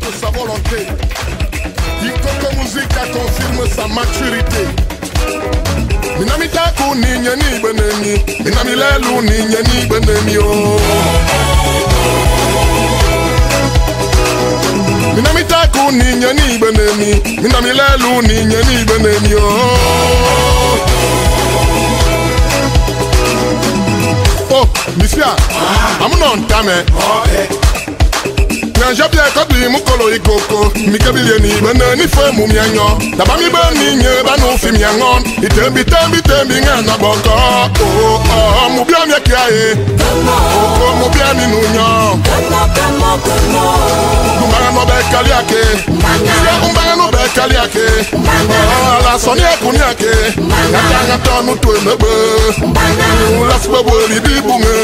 de sa volonté. Ikoko Musica confirme sa maturité. Minami taku ninya ni beneni, minami lelu ninya ni beneni oh. Minami taku ninya ni beneni, minami lelu ninya ni beneni oh. Oh, Misia, I'm not time. Nanja bien kobi mukolo ikoko mikabili ni bana ni fe mu mianyo daba mi ba ni nye ba no fi miangon itembi ngana boko oh oh mu bia mi kiae oh mu bia mi nunyo umbanga no be kali ake umbanga no be kali ake la soni ekuni ake ngata tonu to mebe la sbobo li bibunge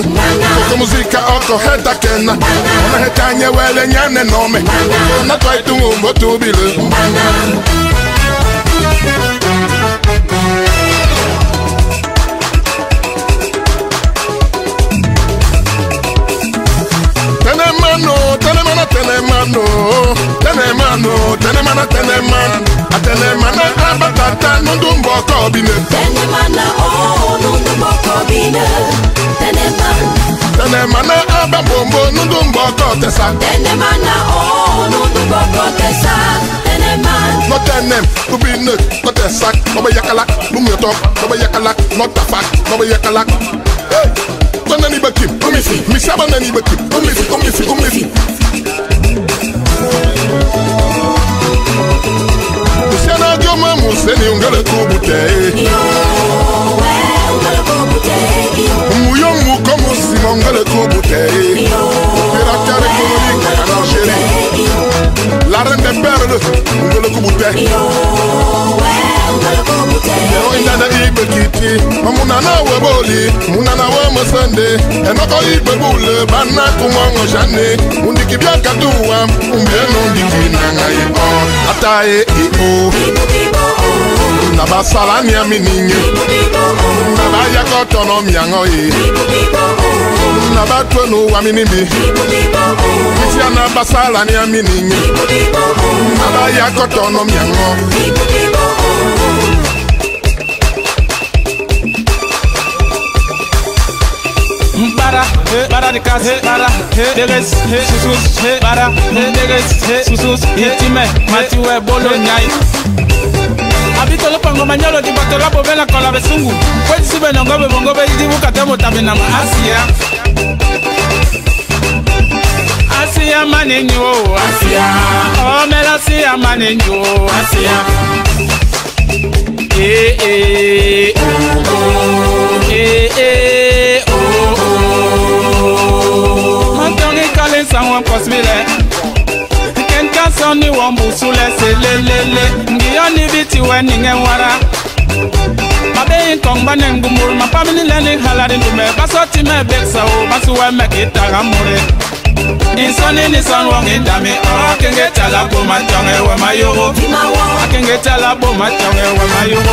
Ikoko Musica oko heta kena ona heta nye wele nyane nome na try to move to be Tenemana abatata nundumbo kobine Tenemana oh nundumbo kobine Tenemana ababombo nundumbo kotesa Tenemana oh nundumbo kotesa Tenemana No tenem ubine kotesa Nobe yakalak lumyoto Nobe yakalak notafak Nobe yakalak Hey Banani bakim umisi Misa banani bakim umisi Usiana dioma museni ungele kubute Muyo muko musimo ungele kubute Opérateur économique en Algérie La reine des perles ungele kubute Yero indana ibe kiti Mamunana weboli Munana wemesende Enoko ibe bule Bana kumongo jane Undiki bia kaduwa Umbieno undiki nanga ipo Atae ipo Naba salani ya mininye Naba yakotono miyango ye Naba twenu wa minimi Misia naba salani ya mininye Naba yakotono miyango Para de casa, para deles, susus, para deles, susus, hitime, matiwe bolonyai. Habito lo pango manyolo di batola bovela kola besungu. Kwezi sibe nongobe bongobe idi bukatemo tabina ma Asia. Asia maninyo, Asia. Oh mela Asia maninyo, Asia. Someone possible. Ken kaso ni wambu sule se lelele. Ngiyoni biti weni ngewara. Mabe inkong bane ngumur. Mapamini leni halari ndume. Baso time beksa o. Basu we mekita gamure. Insoni ni son wongi dami. Akenge tala bo matonge we mayoro. Akenge tala bo matonge we mayoro.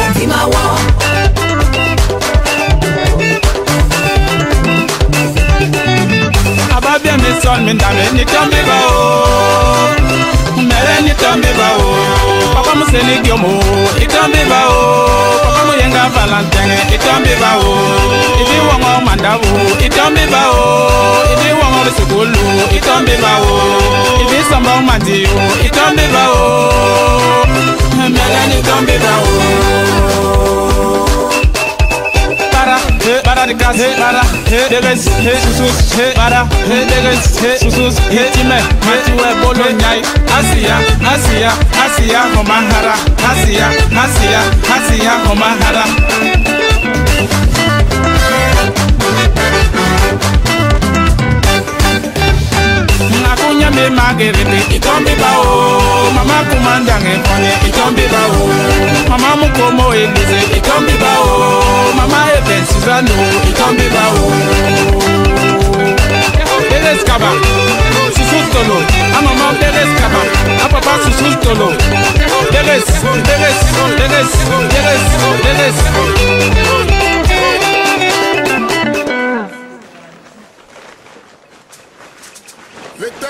Ababia mi son mi dame ni tambi ba o Mere ni tambi ba o Papa mu seni gyomo Itambi ba o Papa mu yenga valentine Itambi ba o Ibi wango mandavu Itambi ba o Ibi wango bisikulu Itambi ba o Ibi samba umadiyo Itambi ba o Mere ni tambi ba o Para de casa, para deles, susus, para deles, susus, hitime, matiwe bolonyai. Asia, homahara, Asia, homahara. Nakunya me magerebe, itombi bao, mama kumandange konye, itombi bao, mama mukomo elize, itombi bao, mama eben Suzano, itombi bao. Deles kaba, susus tolo, mama deles kaba, papa susus tolo, deles.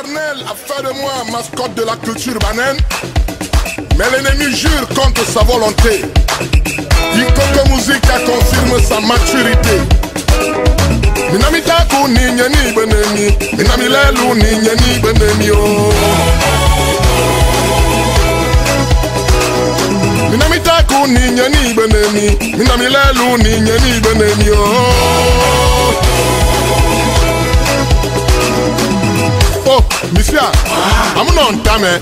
L'Éternel a fait de moi mascotte de la culture banane, mais l'ennemi jure contre sa volonté. Ikoko Musica confirme sa maturité. Minamitaku ni nyani beneni, minamilelu ni nyani beneni oh. Minamitaku ni nyani beneni, minamilelu ni nyani beneni oh. Oh, monsieur, amunon tame.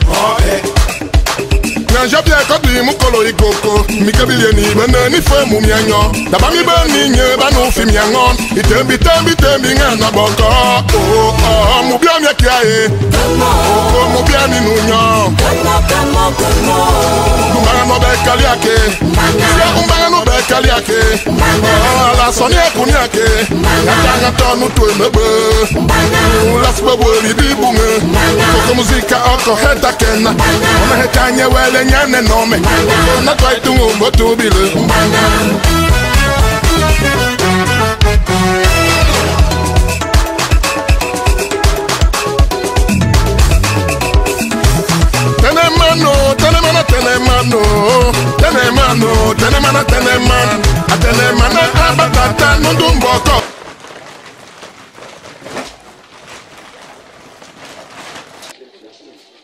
Nanja bia kodi mukolo ikoko mikabile ni bana ni fe mu mianyo daba mi bani nye banu fi miangon itembi ngana boko oh mu bia mi kiae oh mu bia ni nunyo umbanga no be kaliake ya umbanga no be kaliake la soni akuni ake ya tonu to emebe la sbebo ribi bunge Ikoko Musica oko heta kena ona heta nye wele nyane nome na try to move to be le tenemana abatata nundumboko.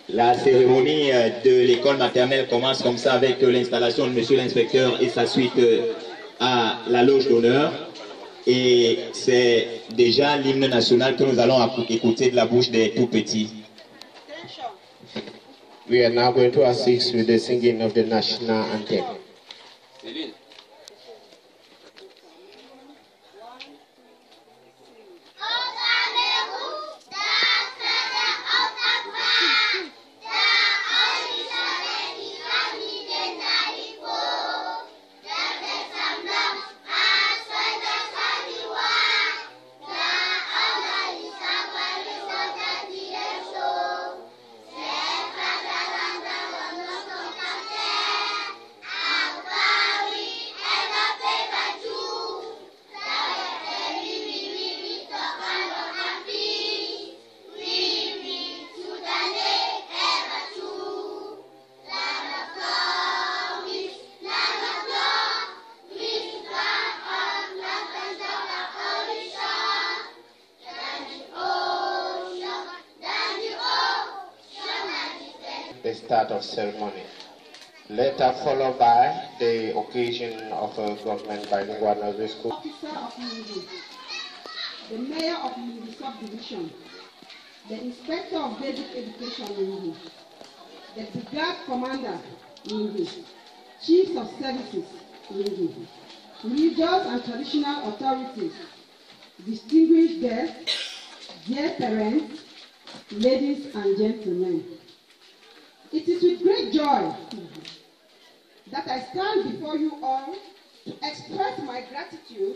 La cérémonie de l'école maternelle commence comme ça avec l'installation de monsieur l'inspecteur et sa suite à la loge d'honneur. Et c'est déjà l'hymne national que nous allons écouter de la bouche des tout petits. We are now going to assist with the singing of the national anthem. The start of ceremony. Later followed by the occasion of a government bilingual nursery school. Officer of Mungu, the mayor of Mungu subdivision, the inspector of basic education Mungu, the brigade commander Mungu, chiefs of services Mungu, religious and traditional authorities, distinguished guests, dear parents, ladies and gentlemen. It is with great joy that I stand before you all to express my gratitude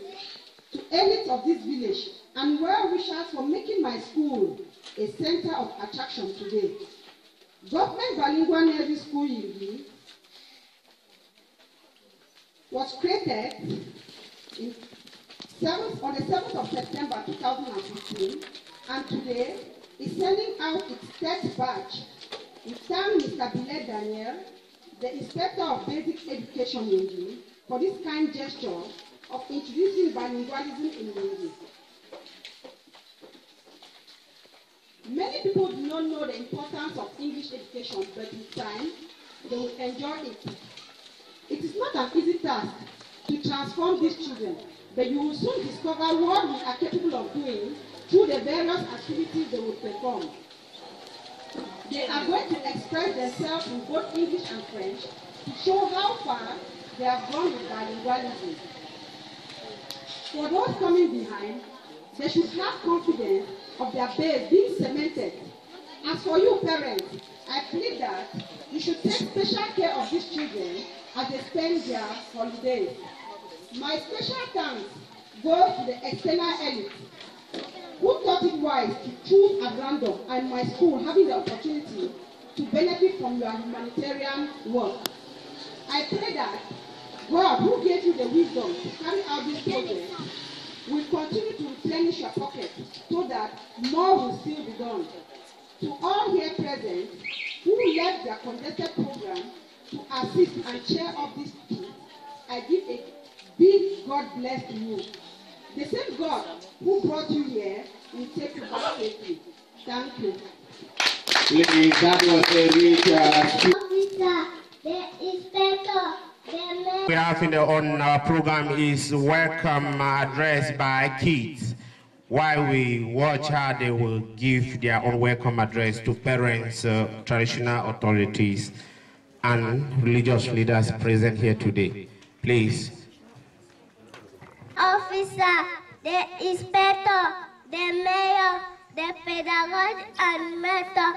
to elites of this village and well-wishers for making my school a center of attraction today. Government Bilingual Nursery School Yingi was created on the 7th of September 2015 and today is sending out its 3rd batch. We thank Mr. Billet Daniel, the Inspector of Basic Education Yingi, for this kind gesture of introducing bilingualism in Yingi. Many people do not know the importance of English education, but with time, they will enjoy it. It is not an easy task to transform these children, but you will soon discover what we are capable of doing through the various activities they will perform. They are going to express themselves in both English and French to show how far they have gone with bilingualism. For those coming behind, they should have confidence of their base being cemented. As for you parents, I plead that you should take special care of these children as they spend their holidays. My special thanks goes to the external elite who thought it wise to choose at random and my school having the opportunity to benefit from your humanitarian work. I pray that God, who gave you the wisdom to carry out this project, will continue to replenish your pocket so that more will still be done. To all here present who left their congested program to assist and cheer up this team, I give a big God bless to you. The same God who brought you here will take you back safely. Thank you. Ladies, that was a rich We have on our program is welcome address by kids. While we watch how they will give their own welcome address to parents, traditional authorities, and religious leaders present here today. Please. Officer, the inspector, the mayor, the pedagogue and mentor,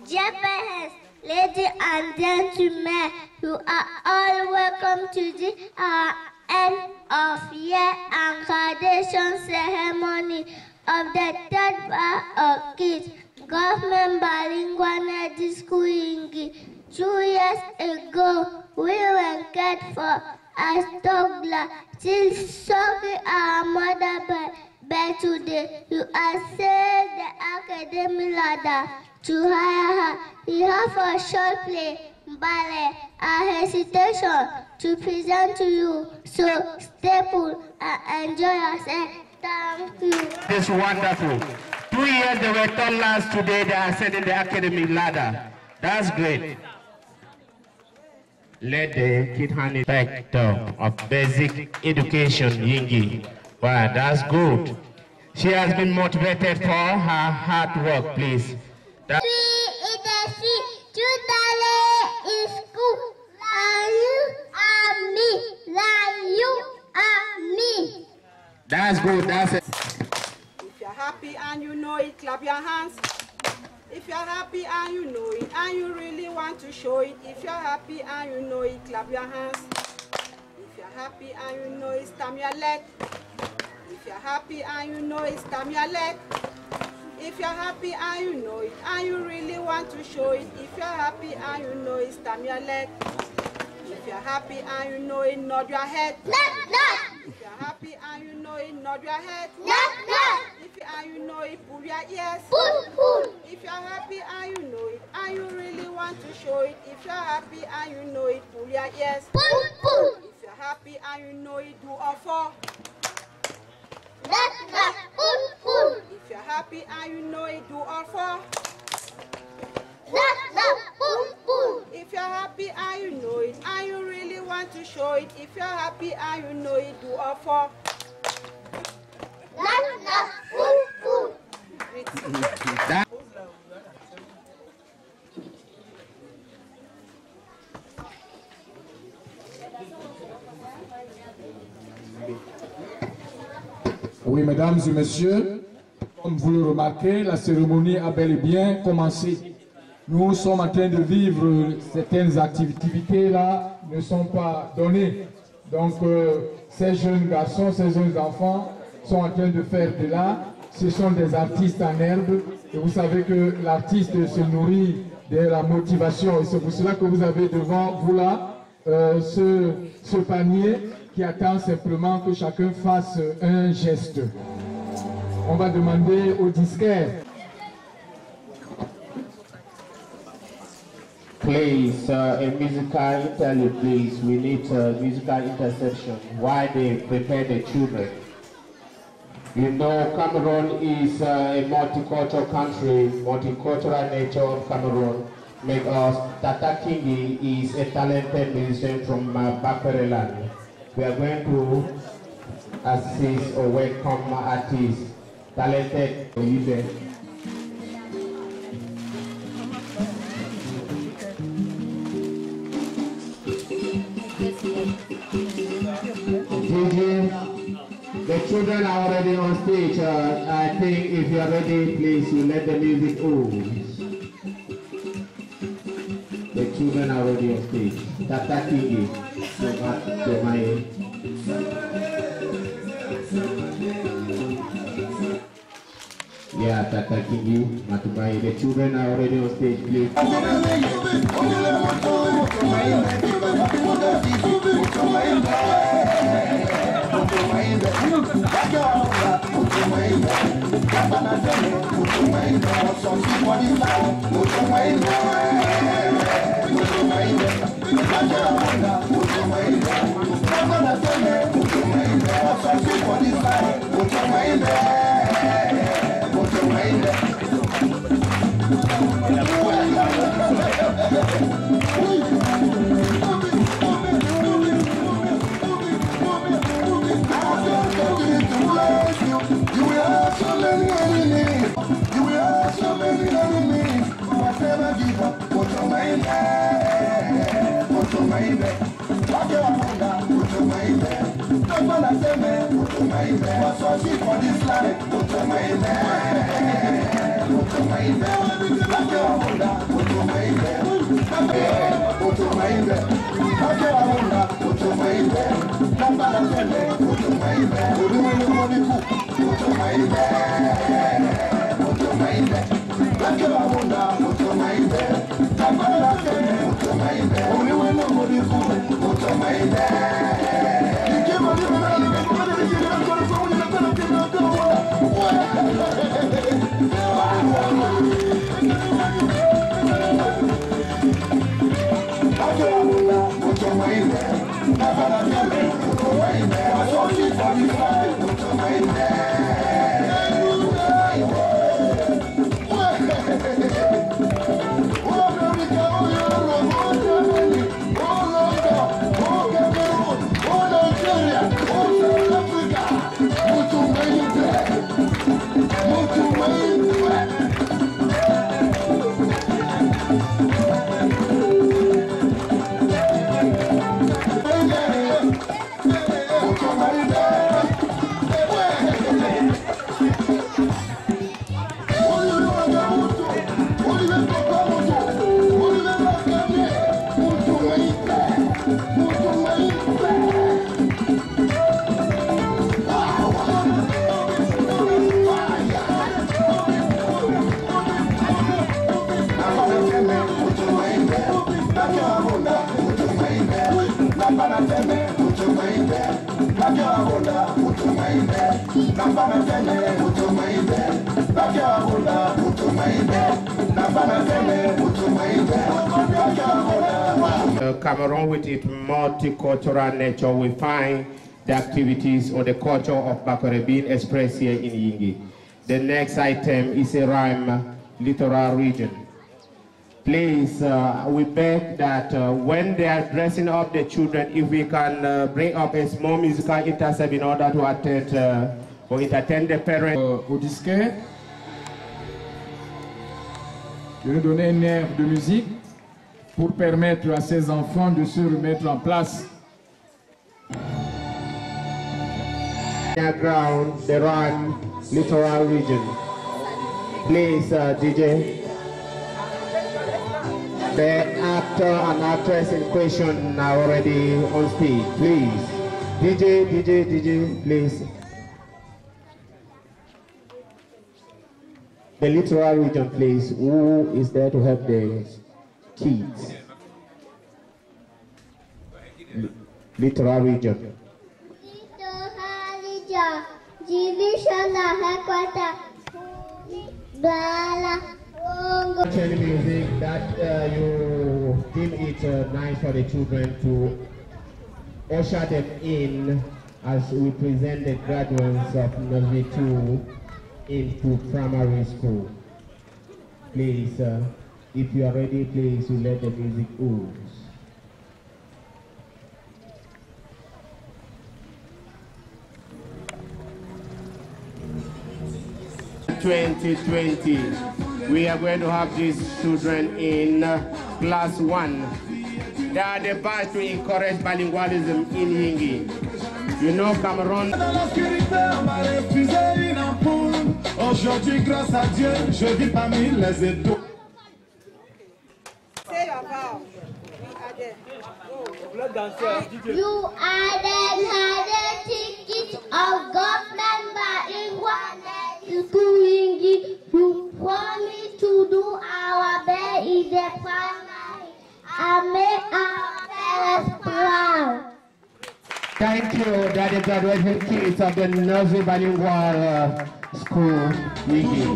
dear parents, ladies and gentlemen, you are all welcome to the end of year and graduation ceremony of the third bar of kids, government bilingual school Ingi. 2 years ago, we were cared for as toddlers, till sucking our mother, but today you are saved the academic ladder to hire her. We have a short play, ballet, and hesitation to present to you. So stay put and enjoy yourself. Thank you. It's wonderful. 2 years they were toddlers, today they are ascending the academic ladder. That's great. Let the kid hand inspector of basic education, Yingi. Wow, that's good. She has been motivated for her hard work, please. That's good, that's it. If you're happy and you know it, clap your hands. If you're happy and you know it, and you really want to show it, if you're happy and you know it, clap your hands. If you're happy and you know it, stamp your leg. If you're happy and you know it, stamp your leg. If you're happy and you know it, and you really want to show it, if you're happy and you know it, stamp your leg. If you're happy and you know it, nod your head. If you're happy and you know it, nod your head. If you know it, pull your ears. If you're happy and you know it, and you really want to show it, if you're happy and you know it, pull your ears. If you're happy and you know it, do all four. If you're happy and you know it, do all four. If you're happy and you know it, and you really want to show it, if you're happy and you know it, do all four. Oui, mesdames et messieurs, comme vous le remarquez, la cérémonie a bel et bien commencé. Nous sommes en train de vivre certaines activités-là ne sont pas données. Donc, ces jeunes garçons, ces jeunes enfants sont en train de faire de l'art. Ce sont des artistes en herbe. Et vous savez que l'artiste se nourrit de la motivation. Et c'est pour cela que vous avez devant vous là ce panier qui attend simplement que chacun fasse un geste. On va demander au disquaire. Please, a musical interlude, please. We need a musical interception while they prepare the children. You know, Cameroon is a multicultural country, multicultural nature of Cameroon. Tata Kingi is a talented musician from Bakwereland. We are going to assist or welcome artists, talented leader. The children are already on stage. I think if you are ready, please you let the music ooze. The children are already on stage. Tata Kingi, yeah, Tata Kingi, Matumai. The children are already on stage, please. Cameroon, with its multicultural nature, we find the activities or the culture of Bakore being expressed here in Yingi. The next item is a rhyme, littoral region. Please, we beg that when they are dressing up the children, if we can bring up a small musical intercept in order to attend or entertain the parents. Au disquet, je vais donner un air de musique pour permettre à ces enfants de se remettre en place. Ground, the rhyme, littoral region. Please, DJ. The actor and actress in question are already on stage. Please, DJ, please. The littoral region, please. Who is there to help the kids? Littoral region. Music that you feel it's nice for the children to usher them in as we present the graduates of Nursery 2 into primary school. Please, if you are ready, please you let the music ooze. 2020. We are going to have these children in class 1. They are the batch to encourage bilingualism in Yingi. You know Cameroon. Aujourd'hui, grâce à Dieu, je vis parmi les étoiles. You are the ticket of government bilingual school Yingi. You promise to do our best in the primary and make our parents proud. Thank you, that is the graduated kids of the nursery bilingual school reading.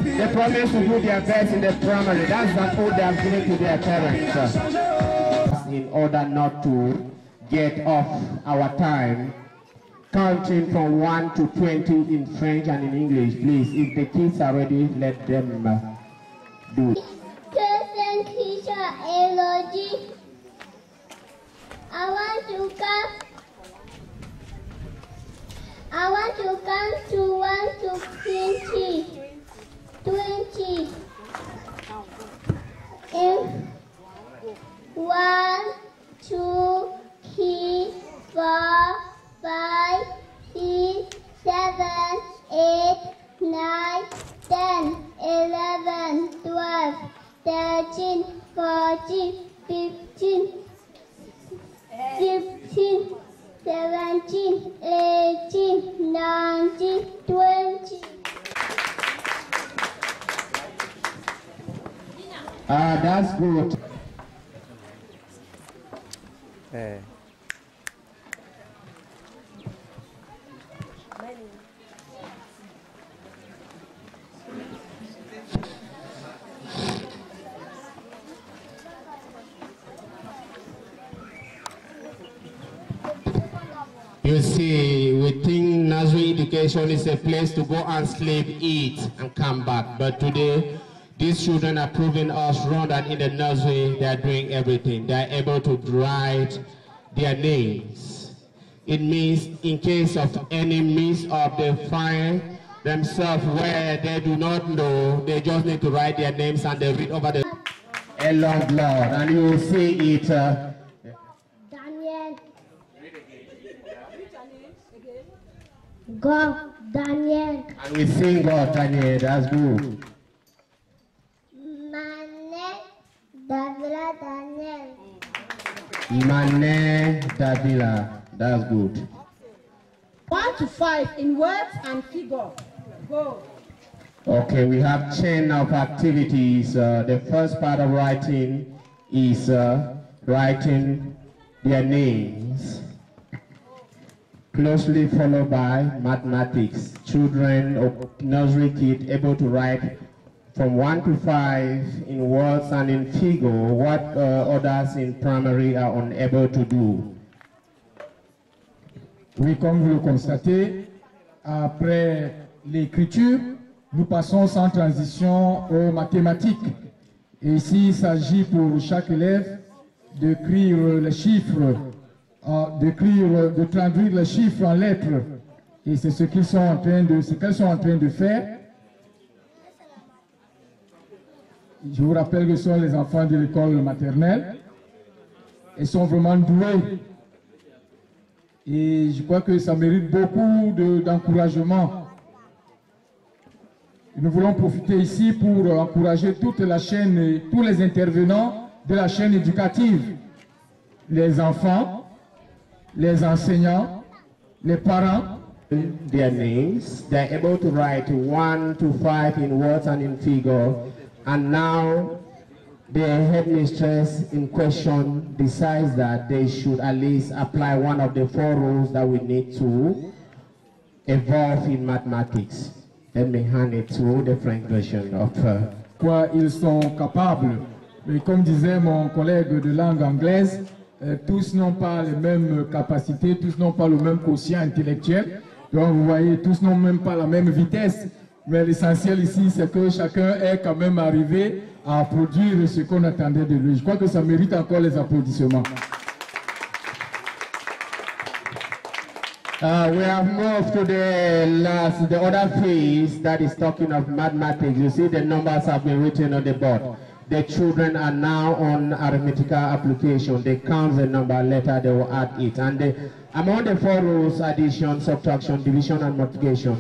They promise to do their best in the primary. That's an oath they have given to their parents. In order not to get off our time, counting from 1 to 20 in French and in English, please. If the kids are ready, let them do. I want to count to 1 to 20. 20. 1, 2, 3, 4, 5, 6, 7, 8, 9, 10, 11, 12, 13, 14, 15, 16, 17, 18, 19, 20. That's good. You see, we think nursery education is a place to go and sleep, eat, and come back. But today, these children are proving us wrong that in the nursery, they are doing everything. They are able to write their names. It means in case of any miss of they find themselves where they do not know, they just need to write their names and they read over the a long blood. And you will see it. Daniel. God, Daniel. And we sing God, Daniel. That's good. Mane, Davila, Daniel. Mane, Davila. That's good. 1 to 5 in words and figure. Go. Okay, we have chain of activities. The first part of writing is writing their names, closely followed by mathematics. Children or nursery kids able to write from 1 to 5 in words and in figure, what others in primary are unable to do. Oui, comme vous le constatez, après l'écriture, nous passons sans transition aux mathématiques. Et ici, il s'agit pour chaque élève d'écrire les chiffres, de traduire les chiffres en lettres. Et c'est ce qu'elles sont en train de faire. Je vous rappelle que ce sont les enfants de l'école maternelle. Ils sont vraiment doués. Et je crois que ça mérite beaucoup d'encouragement. Nous voulons profiter ici pour encourager toute la chaîne, tous les intervenants de la chaîne éducative, les enfants, les enseignants, les parents. Their names, they're able to write 1 to 5 in words and in figure, and now the headmistress in question decides that they should at least apply one of the 4 rules that we need to evolve in mathematics. Let me hand it to the French version of her. Quoi ils sont capables. Et comme disait mon collègue de langue anglaise, tous n'ont pas les mêmes capacités, tous n'ont pas le même quotient intellectuel. Donc vous voyez, tous n'ont même pas la même vitesse. Mais l'essentiel ici, c'est que chacun est quand même arrivé à produire ce qu'on attendait de lui. Je crois que ça mérite encore les applaudissements. We have moved to the other phase that is talking of mathematics. You see the numbers have been written on the board. The children are now on arithmetical application. They count the number, later they will add it. And among the 4 rules, addition, subtraction, division, and multiplication,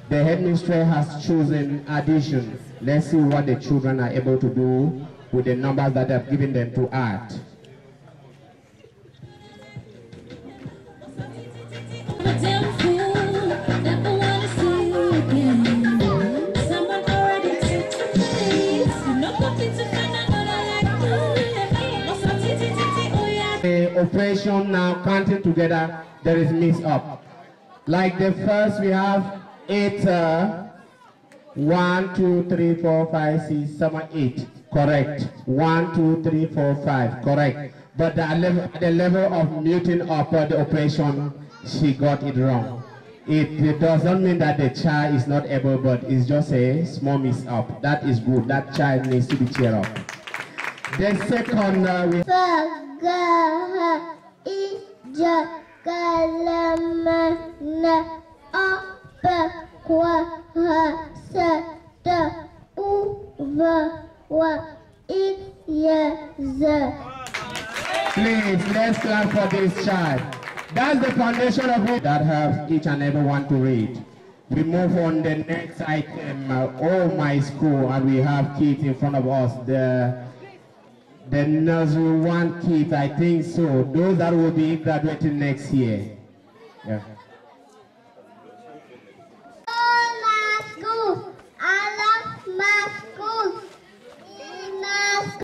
the headmistress has chosen addition. Let's see what the children are able to do with the numbers that I've given them to add. operation now counting together, there is mix up. Like the first, we have 8, 1, 2, 3, 4, 5, 6, 7, 8. Correct. 1, 2, 3, 4, 5. Correct. But at the level of muting up the operation, she got it wrong. It doesn't mean that the child is not able, but it's just a small mix up. That is good. That child needs to be cheered up. The second we please, let's clap for this child. That's the foundation of it that helps each and every one to read. We move on the next item, Oh My School, and we have kids in front of us. The nursery 1 kids, I think so. Those that will be graduating next year. Yeah. Oh, my school. I love my school. In my school.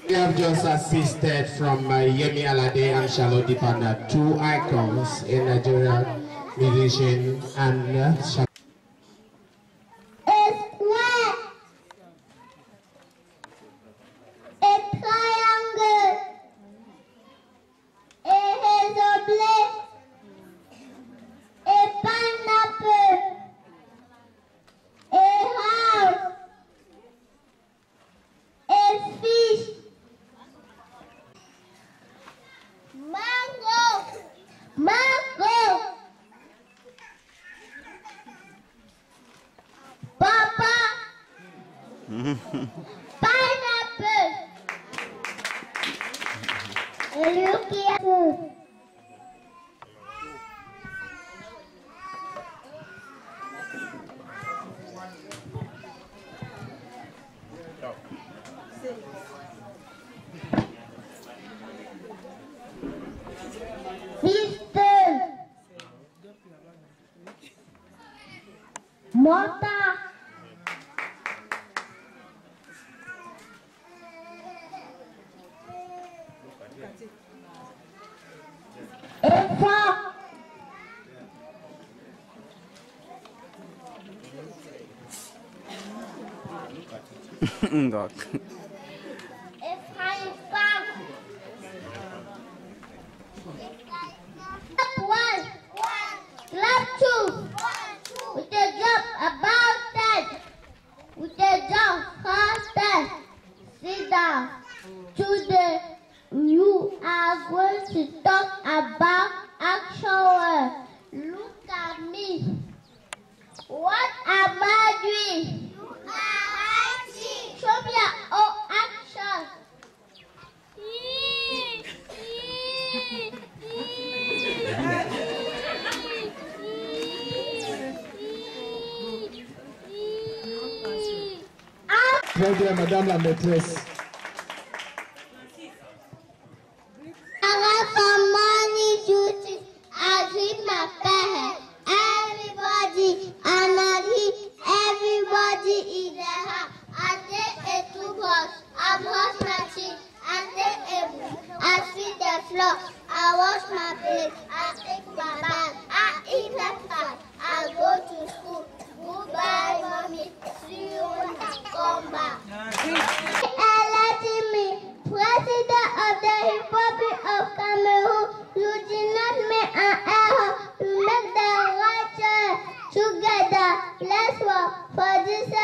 We have just assisted from Yemi Alade and Charlotte Dipanda, 2 icons in Nigeria, musician and Morta. Eva. Enggak. One. Clap two. With a jump about that. With a jump faster. Sit down. Today you are going to talk about action word. Look at me. What am I doing? You are acting. Show me your own action. Très bien, Madame la maîtresse. For money duty, I treat my parents. Everybody, and I eat everybody in the house. I take a toothbrush, I brush my teeth. I take a book, I sweep the floor. I wash my plate, I take my bath. I eat breakfast, I go to school. Goodbye, mommy. See you when I come back. Electing me President of the Republic of Cameroon, you did not make an error. You make the right choice. Together, let's work for this 7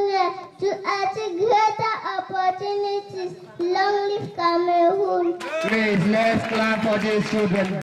years to achieve greater opportunities. Long live Cameroon. Please, let's clap for these children.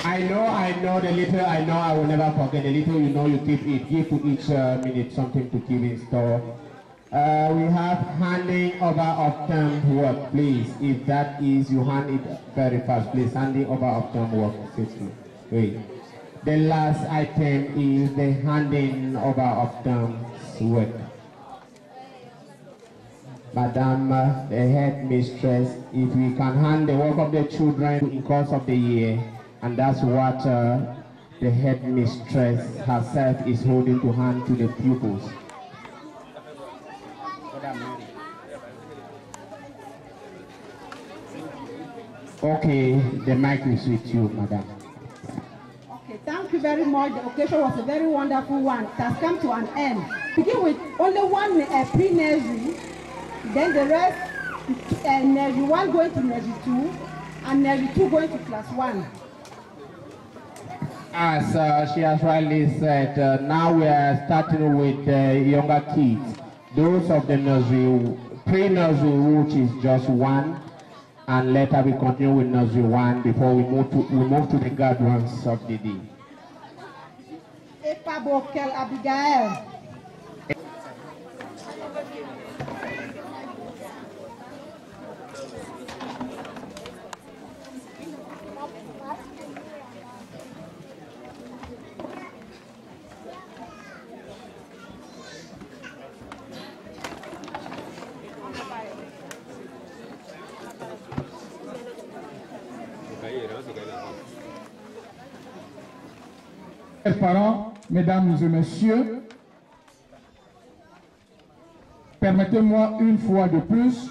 I know the little I know I will never forget. The little you know you keep it. Give to each minute something to keep in store. We have handing over of term work, please. If that is, you hand it very fast, please. Handing over of term work, safely. Wait. The last item is the handing over of term work. Madam, the head mistress, if we can hand the work of the children in course of the year, and that's what the head mistress herself is holding to hand to the pupils. Okay, the mic is with you, madam. Okay, thank you very much. The occasion was a very wonderful one. It has come to an end. Begin with only one pre-nursery, then the rest, nursery 1 going to nursery 2, and nursery 2 going to class 1. As she has rightly said, now we are starting with the younger kids. Those of the nursery, pre-nursery, which is just 1, and later we continue with nursery 1 before we move to the guardians of the day. Epabokel Abigail. Chers parents, mesdames et messieurs, permettez-moi une fois de plus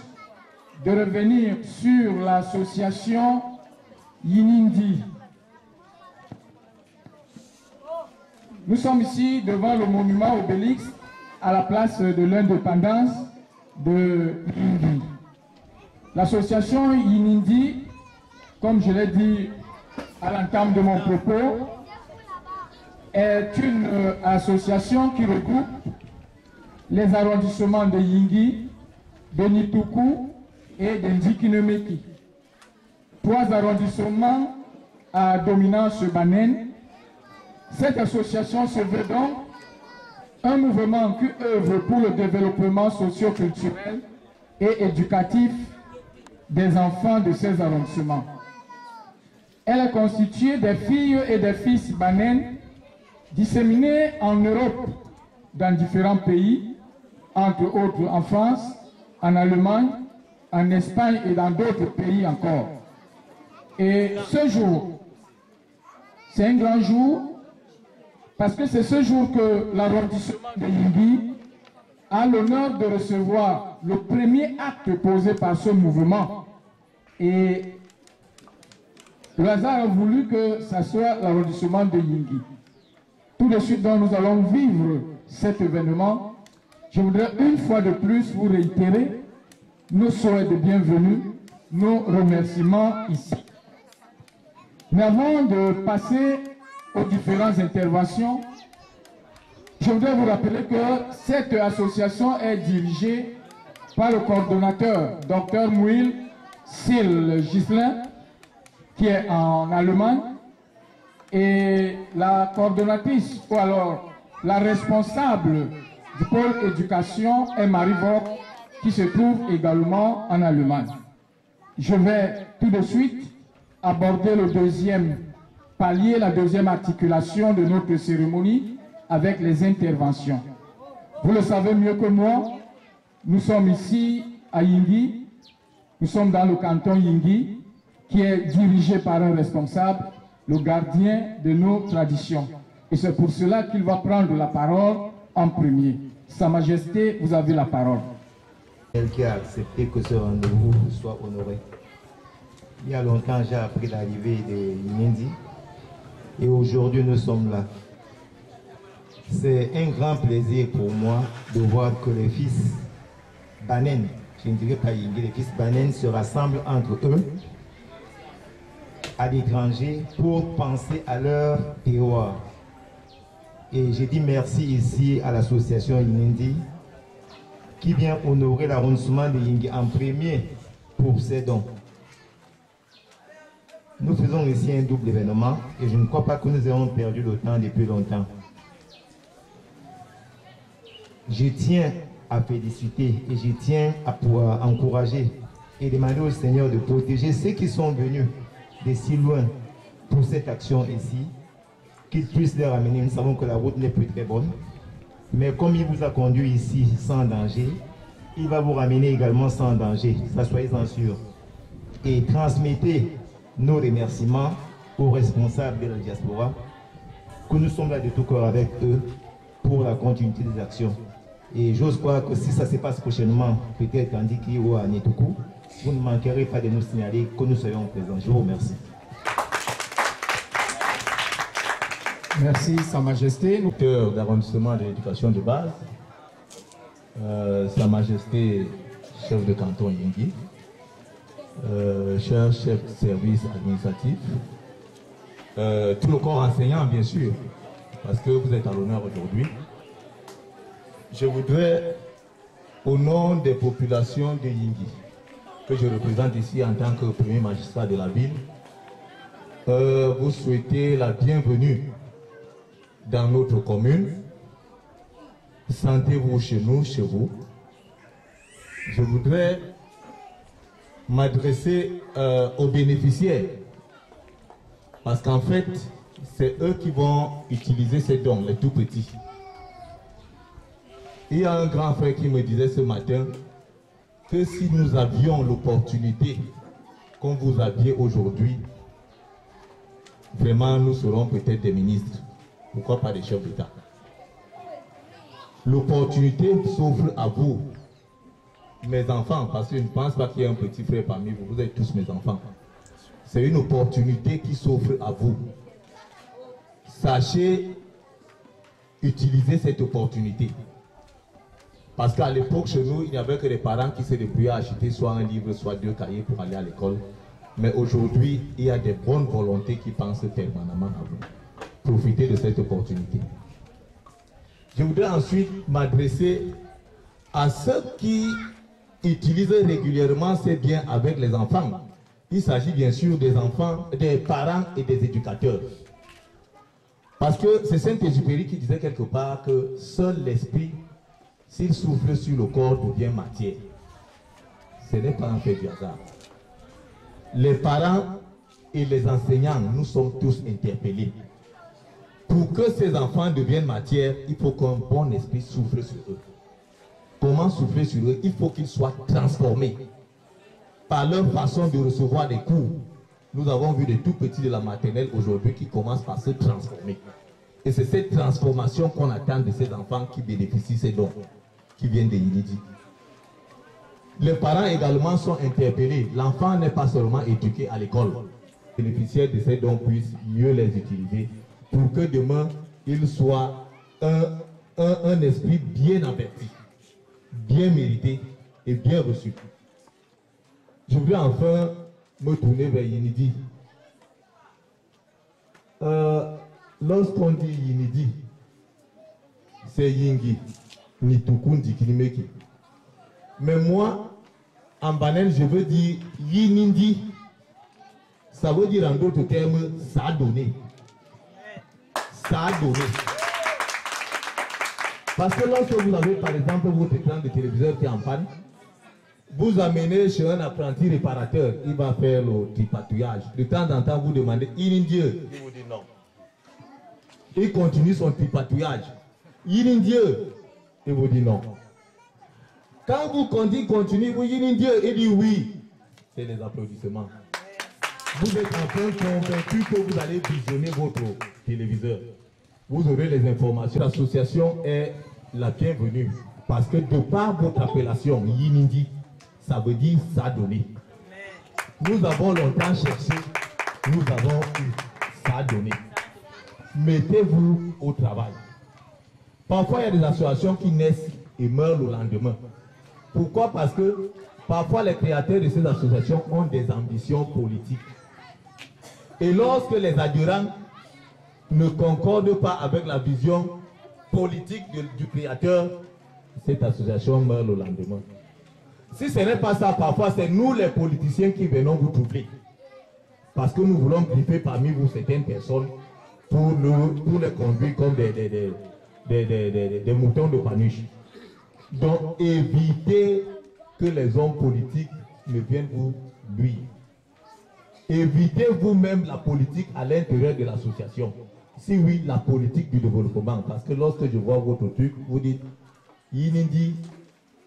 de revenir sur l'association Yinindi. Nous sommes ici devant le monument obélix à la place de l'indépendance de Yinindi. L'association Yinindi, comme je l'ai dit à l'entame de mon propos, est une association qui regroupe les arrondissements de Yingi, de Nituku et de Ndikinemeki. 3 arrondissements à dominance banène. Cette association se veut donc un mouvement qui œuvre pour le développement socio-culturel et éducatif des enfants de ces arrondissements. Elle est constituée des filles et des fils banènes disséminés en Europe dans différents pays, entre autres en France, en Allemagne, en Espagne et dans d'autres pays encore. Et ce jour, c'est un grand jour parce que c'est ce jour que l'arrondissement de Yingi a l'honneur de recevoir le premier acte posé par ce mouvement. Et le hasard a voulu que ça soit l'arrondissement de Yingi. Tout de suite, donc, nous allons vivre cet événement. Je voudrais une fois de plus vous réitérer nos souhaits de bienvenue, nos remerciements ici. Mais avant de passer aux différentes interventions, je voudrais vous rappeler que cette association est dirigée par le coordonnateur, Dr Mouil Sil Gislin, qui est en Allemagne, et la coordonnatrice, ou alors la responsable du pôle éducation est Marie Vogt, qui se trouve également en Allemagne. Je vais tout de suite aborder le deuxième palier, la deuxième articulation de notre cérémonie avec les interventions. Vous le savez mieux que moi, nous sommes ici à Yingi, nous sommes dans le canton Yingi, qui est dirigé par un responsable, le gardien de nos traditions. Et c'est pour cela qu'il va prendre la parole en premier. Sa Majesté, vous avez la parole. Elle qui a accepté que ce rendez-vous soit honoré. Il y a longtemps, j'ai appris l'arrivée de Yinindi et aujourd'hui nous sommes là. C'est un grand plaisir pour moi de voir que les fils Banen, je ne dirais pas Yingi, les fils Banen se rassemblent entre eux à l'étranger pour penser à leur terroir. Et j'ai dit merci ici à l'association Yinindi qui vient honorer l'arrondissement de Yingi en premier pour ses dons. Nous faisons ici un double événement et je ne crois pas que nous ayons perdu le temps depuis longtemps. Je tiens à féliciter et je tiens à pouvoir encourager et demander au Seigneur de protéger ceux qui sont venus de si loin pour cette action ici, qu'il puisse les ramener. Nous savons que la route n'est plus très bonne, mais comme il vous a conduit ici sans danger, il va vous ramener également sans danger, ça soyez-en sûrs. Et transmettez nos remerciements aux responsables de la diaspora, que nous sommes là de tout cœur avec eux pour la continuité des actions. Et j'ose croire que si ça se passe prochainement, peut-être en Diki ou à Nituku, vous ne manquerez pas de nous signaler que nous soyons présents. Je vous remercie. Merci, Sa Majesté. Directeur d'arrondissement de l'éducation de base, Sa Majesté, chef de canton Yingi, cher chef de service administratif, tout le corps enseignant bien sûr, parce que vous êtes à l'honneur aujourd'hui. Je voudrais, au nom des populations de Yingi, que je représente ici en tant que premier magistrat de la ville, vous souhaiter la bienvenue dans notre commune. Sentez-vous chez nous, chez vous. Je voudrais m'adresser aux bénéficiaires, parce qu'en fait, c'est eux qui vont utiliser ces dons, les tout petits. Il y a un grand frère qui me disait ce matin que si nous avions l'opportunité comme vous aviez aujourd'hui, vraiment nous serons peut-être des ministres. Pourquoi pas des chefs d'État? L'opportunité s'offre à vous, mes enfants, parce que je ne pense pas qu'il y ait un petit frère parmi vous, vous êtes tous mes enfants. C'est une opportunité qui s'offre à vous. Sachez utiliser cette opportunité. Parce qu'à l'époque, chez nous, il n'y avait que les parents qui se débrouillaient à acheter soit un livre, soit 2 cahiers pour aller à l'école. Mais aujourd'hui, il y a des bonnes volontés qui pensent permanemment à vous. Profitez de cette opportunité. Je voudrais ensuite m'adresser à ceux qui utilisent régulièrement ces biens avec les enfants. Il s'agit bien sûr des enfants, des parents et des éducateurs. Parce que c'est Saint-Exupéry qui disait quelque part que seul l'esprit, s'il souffle sur le corps, devient matière. Ce n'est pas un fait du hasard. Les parents et les enseignants, nous sommes tous interpellés. Pour que ces enfants deviennent matière, il faut qu'un bon esprit souffle sur eux. Comment souffler sur eux? Il faut qu'ils soient transformés par leur façon de recevoir des cours. Nous avons vu des tout petits de la maternelle aujourd'hui qui commencent par se transformer. Et c'est cette transformation qu'on attend de ces enfants qui bénéficient de ces dons qui viennent de Yinidi. Les parents également sont interpellés. L'enfant n'est pas seulement éduqué à l'école. Les bénéficiaires de ces dons puissent mieux les utiliser pour que demain, il soit un esprit bien averti, bien mérité et bien reçu. Je voudrais enfin me tourner vers Yinidi. Lorsqu'on dit Yinidi, c'est Yingi, Nitukundi, Kinimeki. Mais moi, en banel, je veux dire Yinindi. Ça veut dire en d'autres termes, ça a donné. Ça a donné. Parce que lorsque vous avez par exemple votre écran de téléviseur qui est en panne, vous amenez chez un apprenti réparateur, il va faire le tripatouillage. De temps en temps, vous demandez, il dit vous dit non. Il continue son tripatouillage. Il dit il vous dit non. Quand vous continuez, vous dites il dit oui. C'est les applaudissements. Vous êtes enfin convaincu que vous allez visionner votre téléviseur. Vous aurez les informations. L'association est la bienvenue. Parce que de par votre appellation, Yinindi, ça veut dire ça donner. Nous avons longtemps cherché, nous avons eu ça donner. Mettez-vous au travail. Parfois, il y a des associations qui naissent et meurent le lendemain. Pourquoi? Parce que parfois, les créateurs de ces associations ont des ambitions politiques. Et lorsque les adhérents ne concordent pas avec la vision politique du créateur, cette association meurt le lendemain. Si ce n'est pas ça, parfois c'est nous les politiciens qui venons vous troubler. Parce que nous voulons griffer parmi vous certaines personnes pour les conduire comme des moutons de paniche. Donc évitez que les hommes politiques ne viennent vous nuire. Évitez vous-même la politique à l'intérieur de l'association. Si oui, la politique du développement. Parce que lorsque je vois votre truc, vous dites Yinindi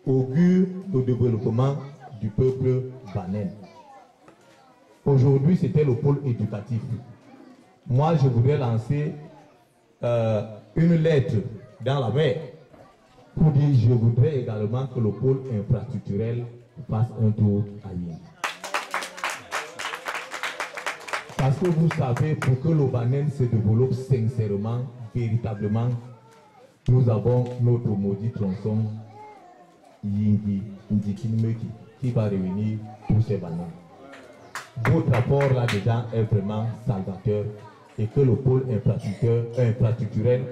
augure le développement du peuple Banen. Aujourd'hui, c'était le pôle éducatif. Moi, je voudrais lancer une lettre dans la mer pour dire je voudrais également que le pôle infrastructurel fasse un tour à Yinindi. Parce que vous savez, pour que le Banen se développe sincèrement, véritablement, nous avons notre maudit tronçon Yingi Ndikinimeki qui va revenir pour ces bananes. Votre rapport là déjà est vraiment salvateur et que le pôle infrastructurel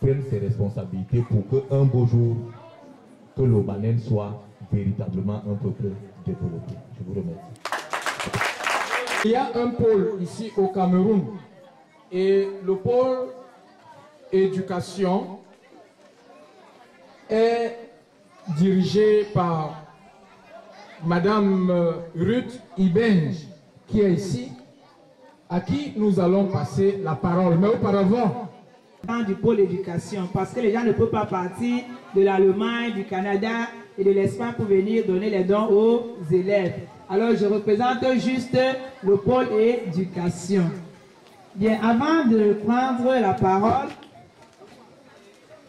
prenne ses responsabilités pour qu'un beau jour, que le Banen soit véritablement un peuple développé. Je vous remercie. Il y a un pôle ici au Cameroun et le pôle éducation est dirigé par Madame Ruth Ibenge qui est ici, à qui nous allons passer la parole. Mais auparavant, du pôle éducation, parce que les gens ne peuvent pas partir de l'Allemagne, du Canada et de l'Espagne pour venir donner les dons aux élèves. Alors je représente juste le pôle éducation. Bien, avant de prendre la parole,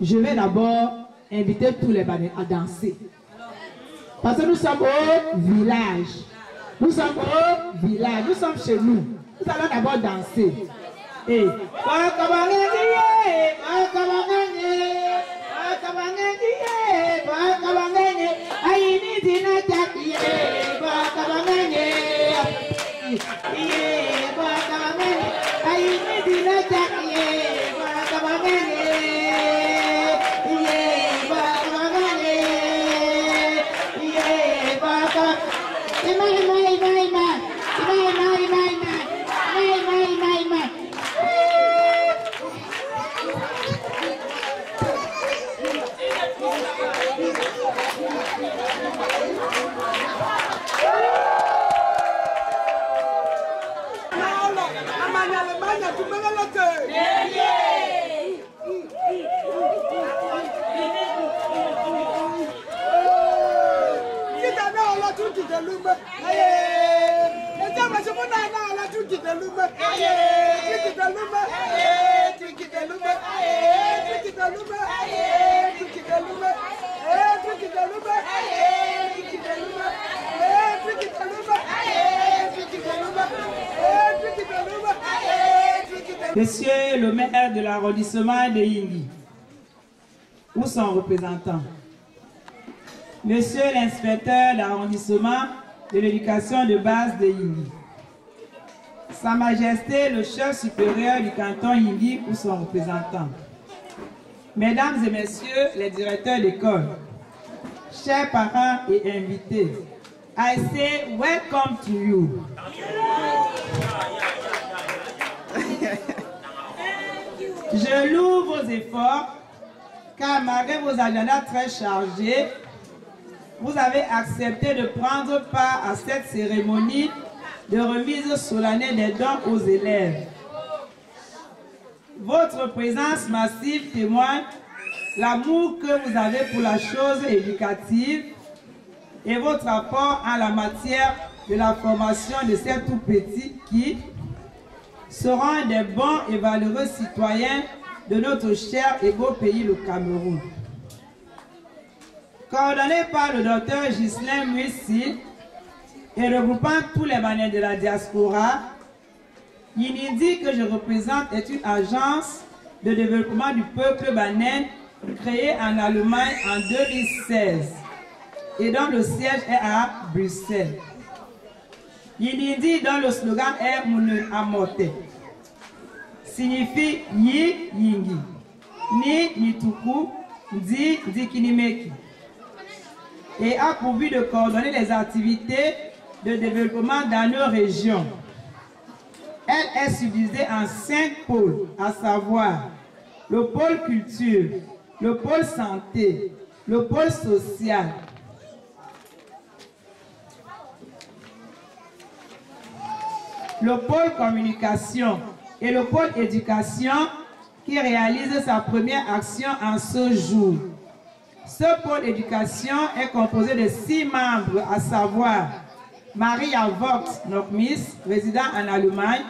je vais d'abord inviter tous les banais à danser. Parce que nous sommes au village. Nous sommes au village. Nous sommes chez nous. Nous allons d'abord danser. Et Monsieur le maire de l'arrondissement de Yingui, ou son représentant, Monsieur l'inspecteur d'arrondissement de l'éducation de base de Yingui, Sa Majesté le chef supérieur du canton Yingui ou son représentant, Mesdames et Messieurs les directeurs d'école, chers parents et invités, I say welcome to you. Je loue vos efforts car malgré vos agendas très chargés, vous avez accepté de prendre part à cette cérémonie de remise solennelle des dons aux élèves. Votre présence massive témoigne l'amour que vous avez pour la chose éducative et votre apport en la matière de la formation de ces tout-petits qui seront des bons et valeureux citoyens de notre cher et beau pays, le Cameroun. Coordonné par le docteur Ghislain Muissil et regroupant tous les banais de la diaspora, Yinidi que je représente est une agence de développement du peuple banais créée en Allemagne en 2016 et dont le siège est à Bruxelles. Yinidi dont le slogan est Mounen Amote signifie Yi Yingi, Ni Nituku, Di Dikinimeki, et a pour but de coordonner les activités de développement dans nos régions. Elle est subdivisée en 5 pôles, à savoir le pôle culture, le pôle santé, le pôle social, le pôle communication et le pôle éducation qui réalise sa première action en ce jour. Ce pôle éducation est composé de 6 membres, à savoir Maria Vox Nokmis, résident en Allemagne,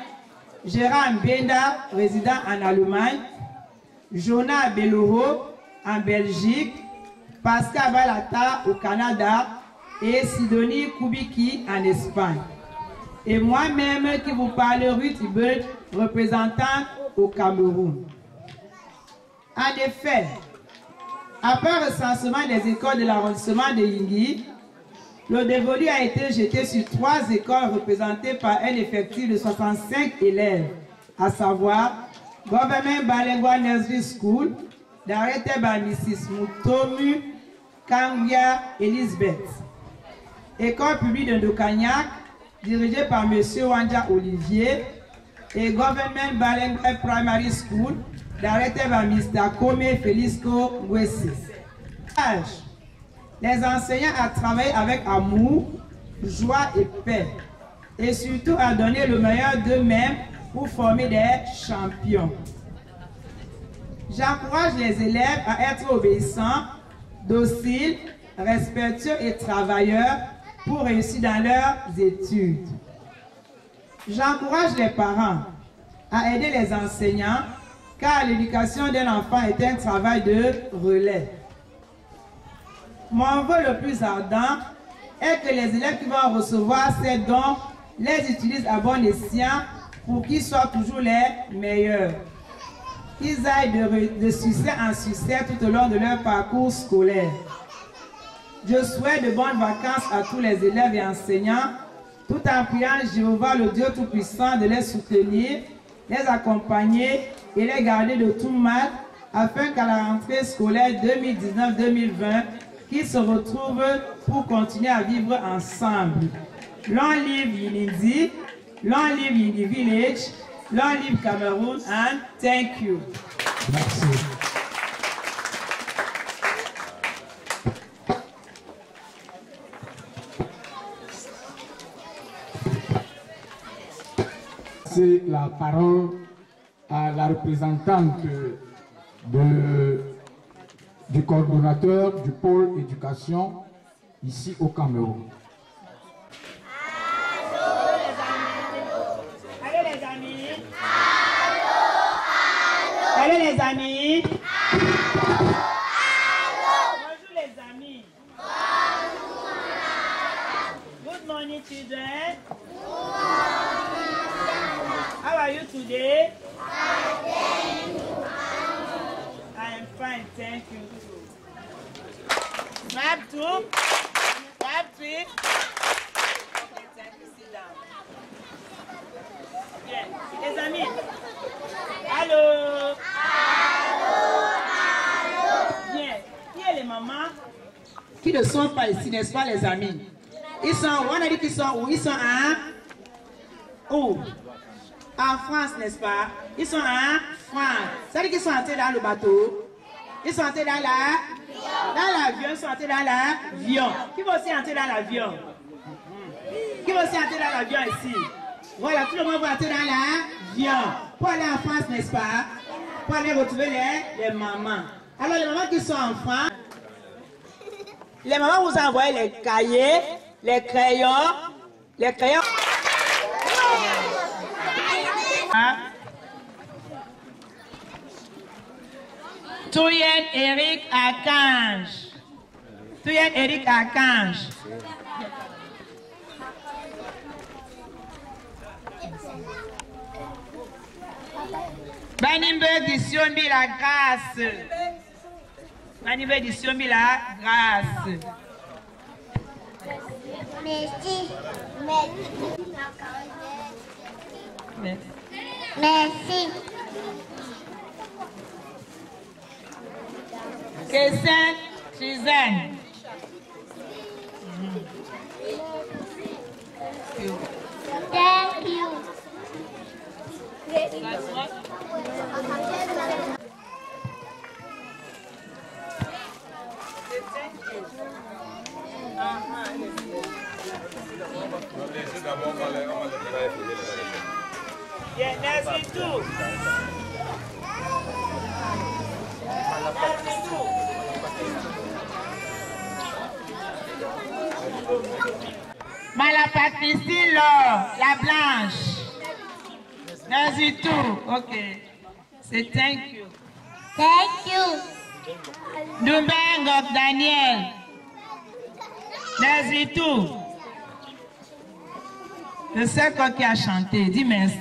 Gérard Mbenda, résident en Allemagne, Jonah Beloho en Belgique, Pascal Balata au Canada et Sidonie Koubiki en Espagne. Et moi-même qui vous parle, Ruth Ibert, représentante au Cameroun. En effet, après recensement des écoles de l'arrondissement de Yingui, le dévolu a été jeté sur 3 écoles représentées par un effectif de 65 élèves, à savoir Government Bilingual Nursery School, directeur par Mrs. Mutomu Kangia Elizabeth, école publique de Ndokagnac, dirigée par M. Wanja Olivier, et Government Bilingual Primary School, directeur par Mr. Kome Felisco Ngwesi. Les enseignants ont travaillé avec amour, joie et paix, et surtout à donner le meilleur d'eux-mêmes pour former des champions. J'encourage les élèves à être obéissants, dociles, respectueux et travailleurs pour réussir dans leurs études. J'encourage les parents à aider les enseignants car l'éducation d'un enfant est un travail de relais. Mon vœu le plus ardent est que les élèves qui vont recevoir ces dons les utilisent à bon escient pour qu'ils soient toujours les meilleurs. Qu'ils aillent de succès en succès tout au long de leur parcours scolaire. Je souhaite de bonnes vacances à tous les élèves et enseignants, tout en priant Jéhovah, le Dieu Tout-Puissant, de les soutenir, les accompagner et les garder de tout mal, afin qu'à la rentrée scolaire 2019-2020, qu'ils se retrouvent pour continuer à vivre ensemble. Long live Unity, long live Unity Village, long live Cameroon, and thank you. Merci. C'est la parole à la représentante du coordonnateur du pôle éducation ici au Cameroun. Allô les amis. Allô les amis. Bonjour les amis. Good morning children. How are you today? I am fine, thank you. Snap two, snap three. Okay, thank you, sit down. Bien, les amis. Allô? Bien, qui est les mamans qui ne sont pas ici, n'est-ce pas les amis? Ils sont, on a dit qu'ils sont où? Ils sont où? En France, n'est-ce pas? Ils sont en France. Ça veut dire qu'ils sont entrés dans le bateau. Ils sont entrés dans l'avion. Ils sont entrés dans l'avion. Qui va aussi entrer dans l'avion? Qui va aussi entrer dans l'avion ici? Voilà, tout le monde va entrer dans l'avion. Pour aller en France, n'est-ce pas? Pour aller retrouver les mamans. Alors, les mamans qui sont en France, les mamans vous envoient les cahiers, les crayons. Touyen Eric Archange. Touyen Eric Archange. Banimbe Dissionbi la grâce. Banimbe Dissionbi la grâce. Merci. Merci. Kessin Suzanne. Thank you. Yeah, merci tout. Malapatricie la blanche. Merci tout. Ok. C'est thank you. Thank you. Dumbengo Daniel. Merci tout. Je sais quoi qui a chanté. Dis merci.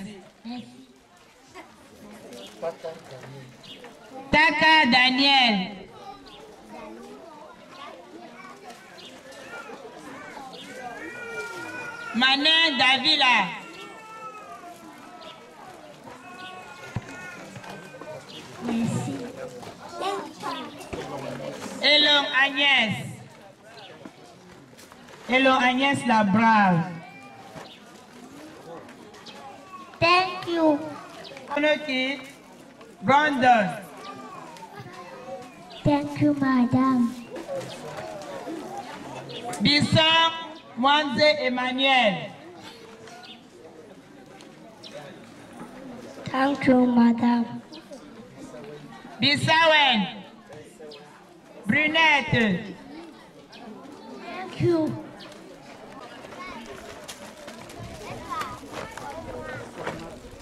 Taka Daniel. Manin Davila. Merci. Hello Agnès. Hello Agnès la brave. Thank you. Okay. Brandon. Thank you, madame. Bisson Mwanze Emmanuel. Thank you, madame. Bissawen. Brunette. Thank you.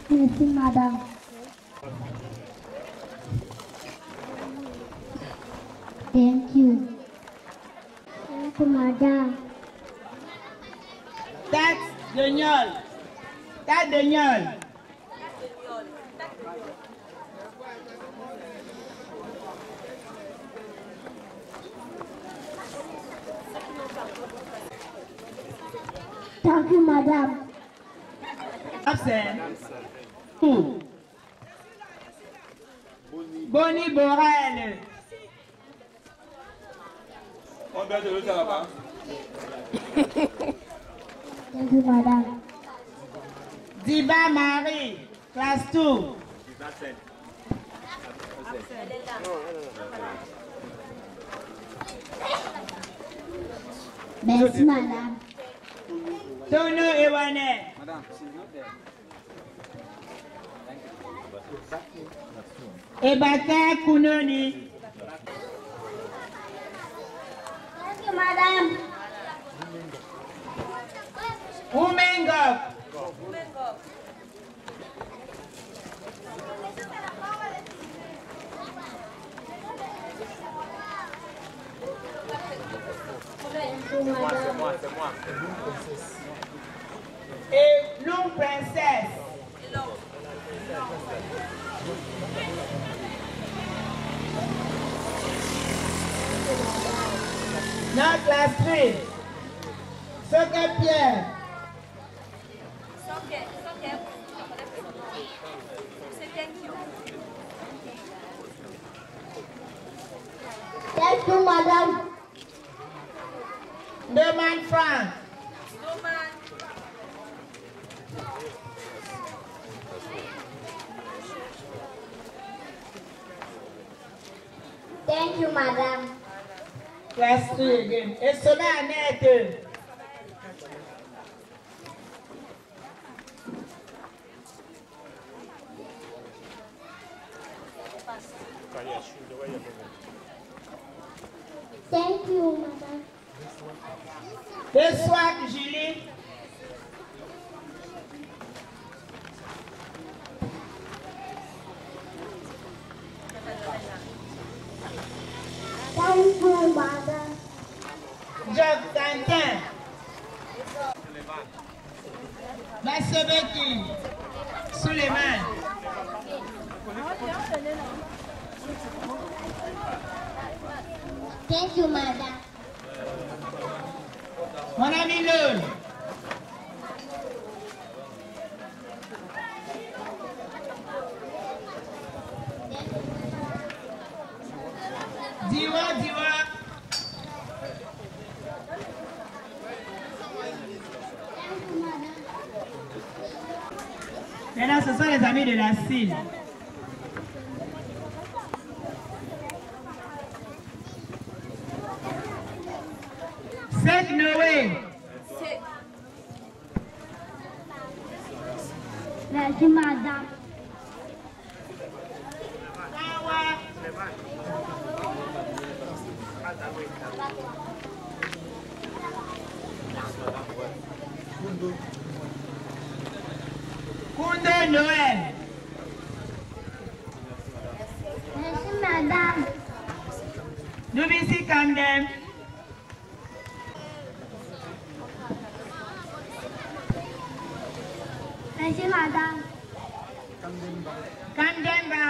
Merci, madame. you, madame. Tête de gnôle. Tête de gnôle. Thank you, madame. Bonnie Borel. Thank you, madame. Diba Marie, classe 2. Merci, madame. Tono Ewane. Ebata Kunoni. Thank you, madame. Umengok. Et Long Princesse. Notre classe 3. Soke Pierre. Thank you, madame. Demande Franck. Thank you, madame. Class 3 again. Et cela Annette. Thank you, madame. Bonsoir, Julie. Thank you, madame. Job Quentin. Massebeki. Suleiman. Thank you, madame. Mon ami Lone. Diwa. Maintenant, ce sont les amis de la CIL. C'est Noé. Merci, madame. Koundé Noël. Merci, madame. Nubisi Kandem. Merci, madame. Kandemba.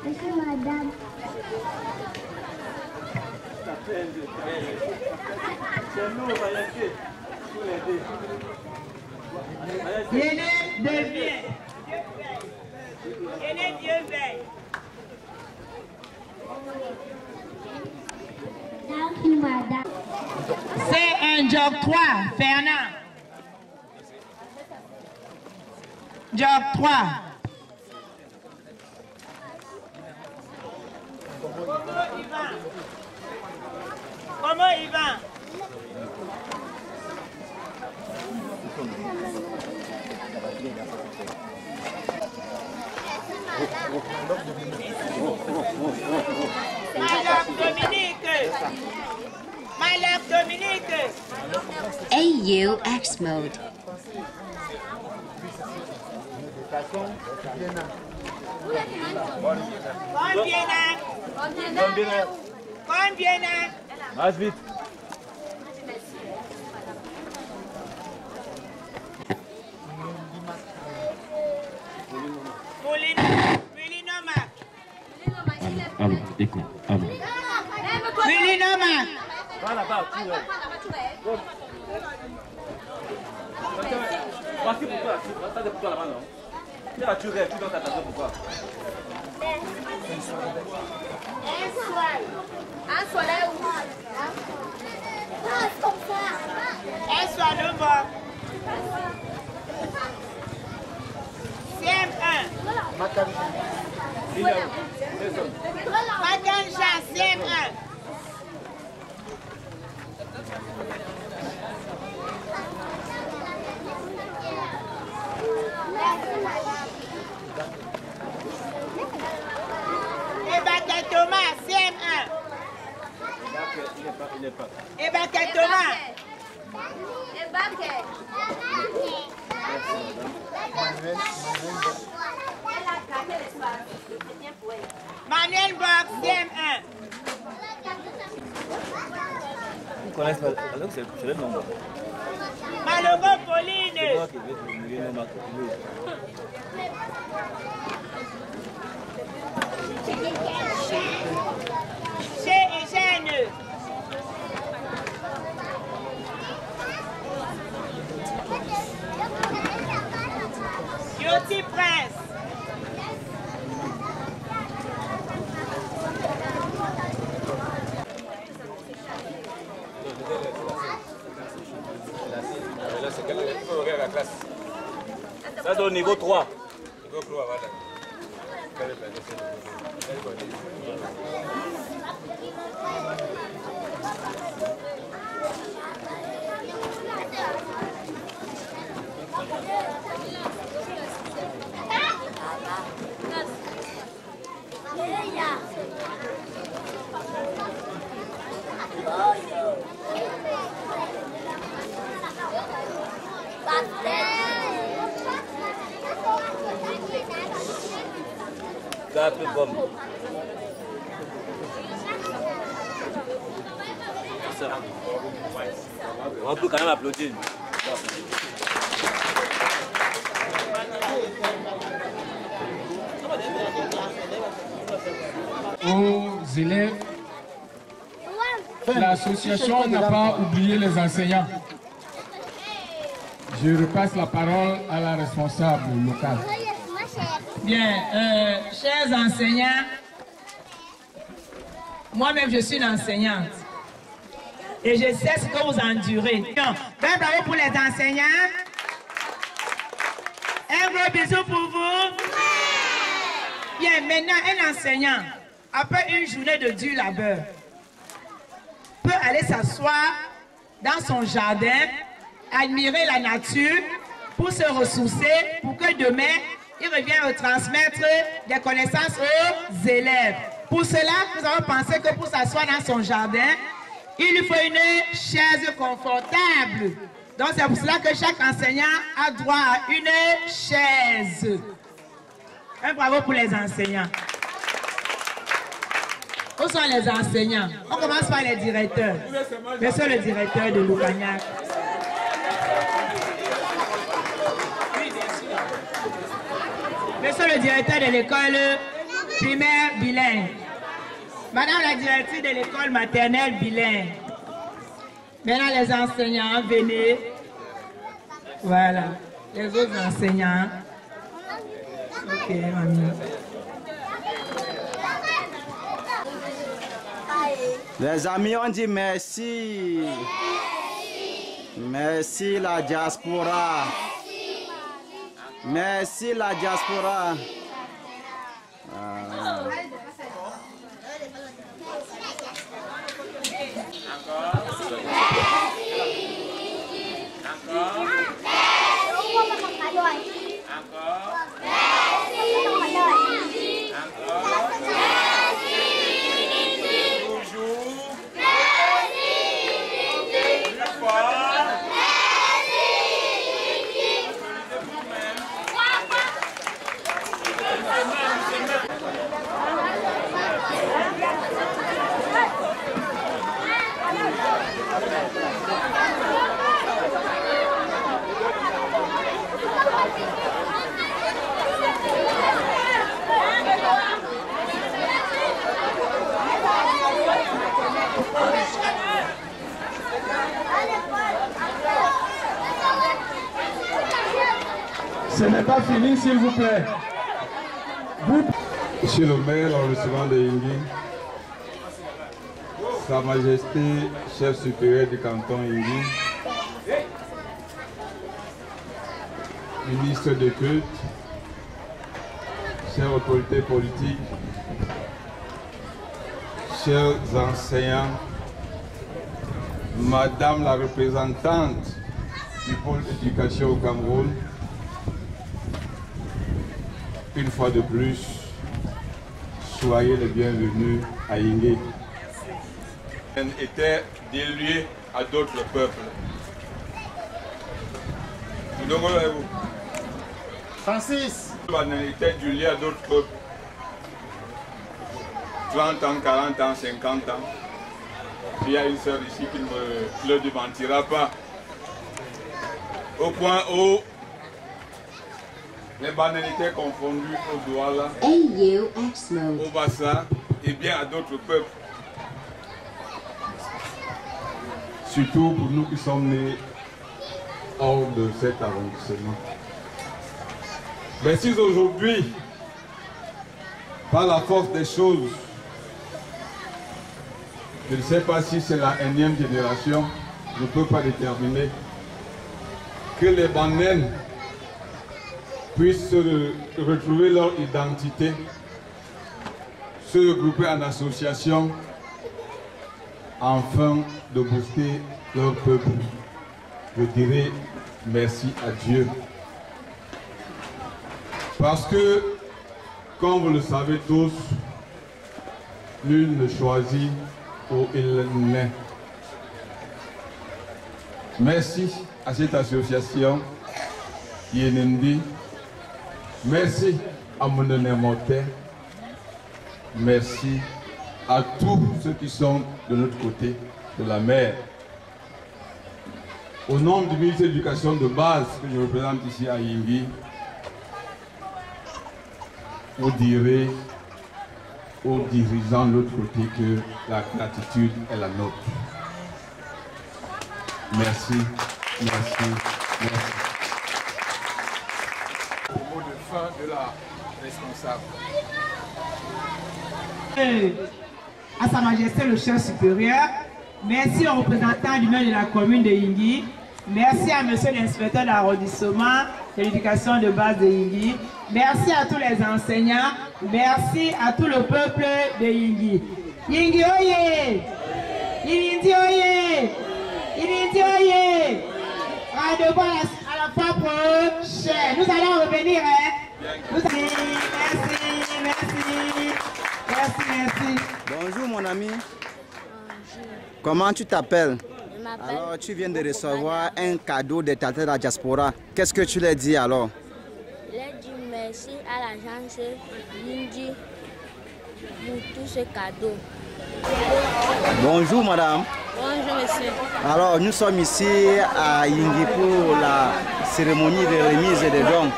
Merci, madame. Dieu veille. Thank you, madame. C'est un job 3, Fernand. Job 3. Comment il va? My love Dominique. AU X mode. Combien Combien? Marche vite. Allô, écoute, allô. Va là-bas, tu vois. Voici pour toi, ça c'est pour toi là-bas, non? Tu rêves, tu donnes ta table pour toi. Un soleil où? Comme ça. Un soleil où? CM1. Makanja, CM1. Ebaké Thomas, CM1. Il est pas. Ebaké Thomas. Ebaké. Manuel Box, CM1. Vous connaissez pas, alors c'est le nom. Malogo Pauline. Chez Eugène. Yoti Prince. Là, c'est quel niveau la classe? Ça doit au niveau 3. Niveau 3, voilà. Ça peut bombe. On peut quand même applaudir. Aux élèves, l'association n'a pas oublié les enseignants. Je repasse la parole à la responsable locale. Bien, chers enseignants, moi-même je suis une enseignante et je sais ce que vous endurez. Ben, bravo pour les enseignants. Un gros bisou pour vous. Bien, maintenant un enseignant, après une journée de dur labeur, peut aller s'asseoir dans son jardin, admirer la nature pour se ressourcer, pour que demain, il revienne retransmettre des connaissances aux élèves. Pour cela, nous avons pensé que pour s'asseoir dans son jardin, il lui faut une chaise confortable. Donc c'est pour cela que chaque enseignant a droit à une chaise. Un bravo pour les enseignants. Où sont les enseignants? On commence par les directeurs. Monsieur le directeur de Loukagnac. Monsieur le directeur de l'école primaire bilingue. Madame la directrice de l'école maternelle bilingue. Maintenant les enseignants, venez. Voilà. Les autres enseignants. Ok, mamie. Les amis, on dit merci. Merci la diaspora. Merci la diaspora. Ce n'est pas fini, s'il vous plaît. Monsieur le maire, en recevant de Yingui, Sa Majesté, chef supérieur du canton Yingui, ministre de culte, chères autorités politiques, chers enseignants, Madame la représentante du pôle éducation au Cameroun, une fois de plus, soyez les bienvenus à Yingui. Elle était déliée à d'autres peuples. Vous Francis. Elle était déliée à d'autres peuples. 30 ans, 40 ans, 50 ans. Il y a une sœur ici qui ne le démentira pas. Au point où les banalités confondues au Douala, au Bassa et bien à d'autres peuples. Surtout pour nous qui sommes nés hors de cet arrondissement. Mais si aujourd'hui, par la force des choses, je ne sais pas si c'est la énième génération, je ne peux pas déterminer, que les Bandènes puissent retrouver leur identité, se regrouper en association, afin de booster leur peuple. Je dirais merci à Dieu. Parce que, comme vous le savez tous, nul ne choisit où il naît. Merci à cette association Yenendi. Merci à Monene Moté. Merci à tous ceux qui sont de l'autre côté de la mer. Au nom du ministère de l'Éducation de base que je représente ici à Yingui, vous direz aux dirigeants de l'autre côté que la gratitude est la nôtre. Merci, merci, merci. Au mot de fin de la responsable. À Sa Majesté le chef supérieur, merci aux représentants du maire de la commune de Yingui, merci à monsieur l'inspecteur d'arrondissement de l'éducation de base de Yingui, merci à tous les enseignants, merci à tout le peuple de Yingui. Yingui oye! Yingui oye! Yingui oye! Rendez-vous à la fois prochaine. Nous allons revenir, hein? Merci, merci. Merci. Bonjour mon ami. Bonjour. Comment tu t'appelles? Je m'appelle. Alors tu viens de recevoir un cadeau de ta tête à la diaspora. Qu'est-ce que tu leur dis alors? Je leur dis merci à l'agence Yingui pour tout ce cadeau. Bonjour madame. Bonjour monsieur. Alors nous sommes ici à Yingui pour la cérémonie de remise des dons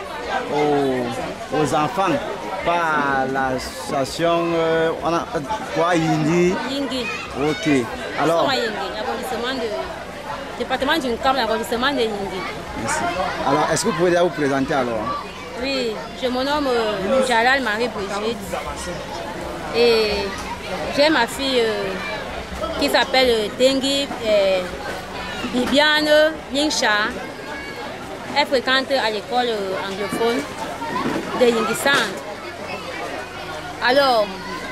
aux enfants par l'association Yingui. Yingui. Ok. Alors. Département du Cap, l'arrondissement de Yingui. Merci. Alors, est-ce que vous pouvez vous présenter alors? Oui, je me nomme Jalal Marie-Brigitte et j'ai ma fille qui s'appelle Tengi Bibiane Yingsha. Elle fréquente à l'école anglophone de Yingui Centre. Alors,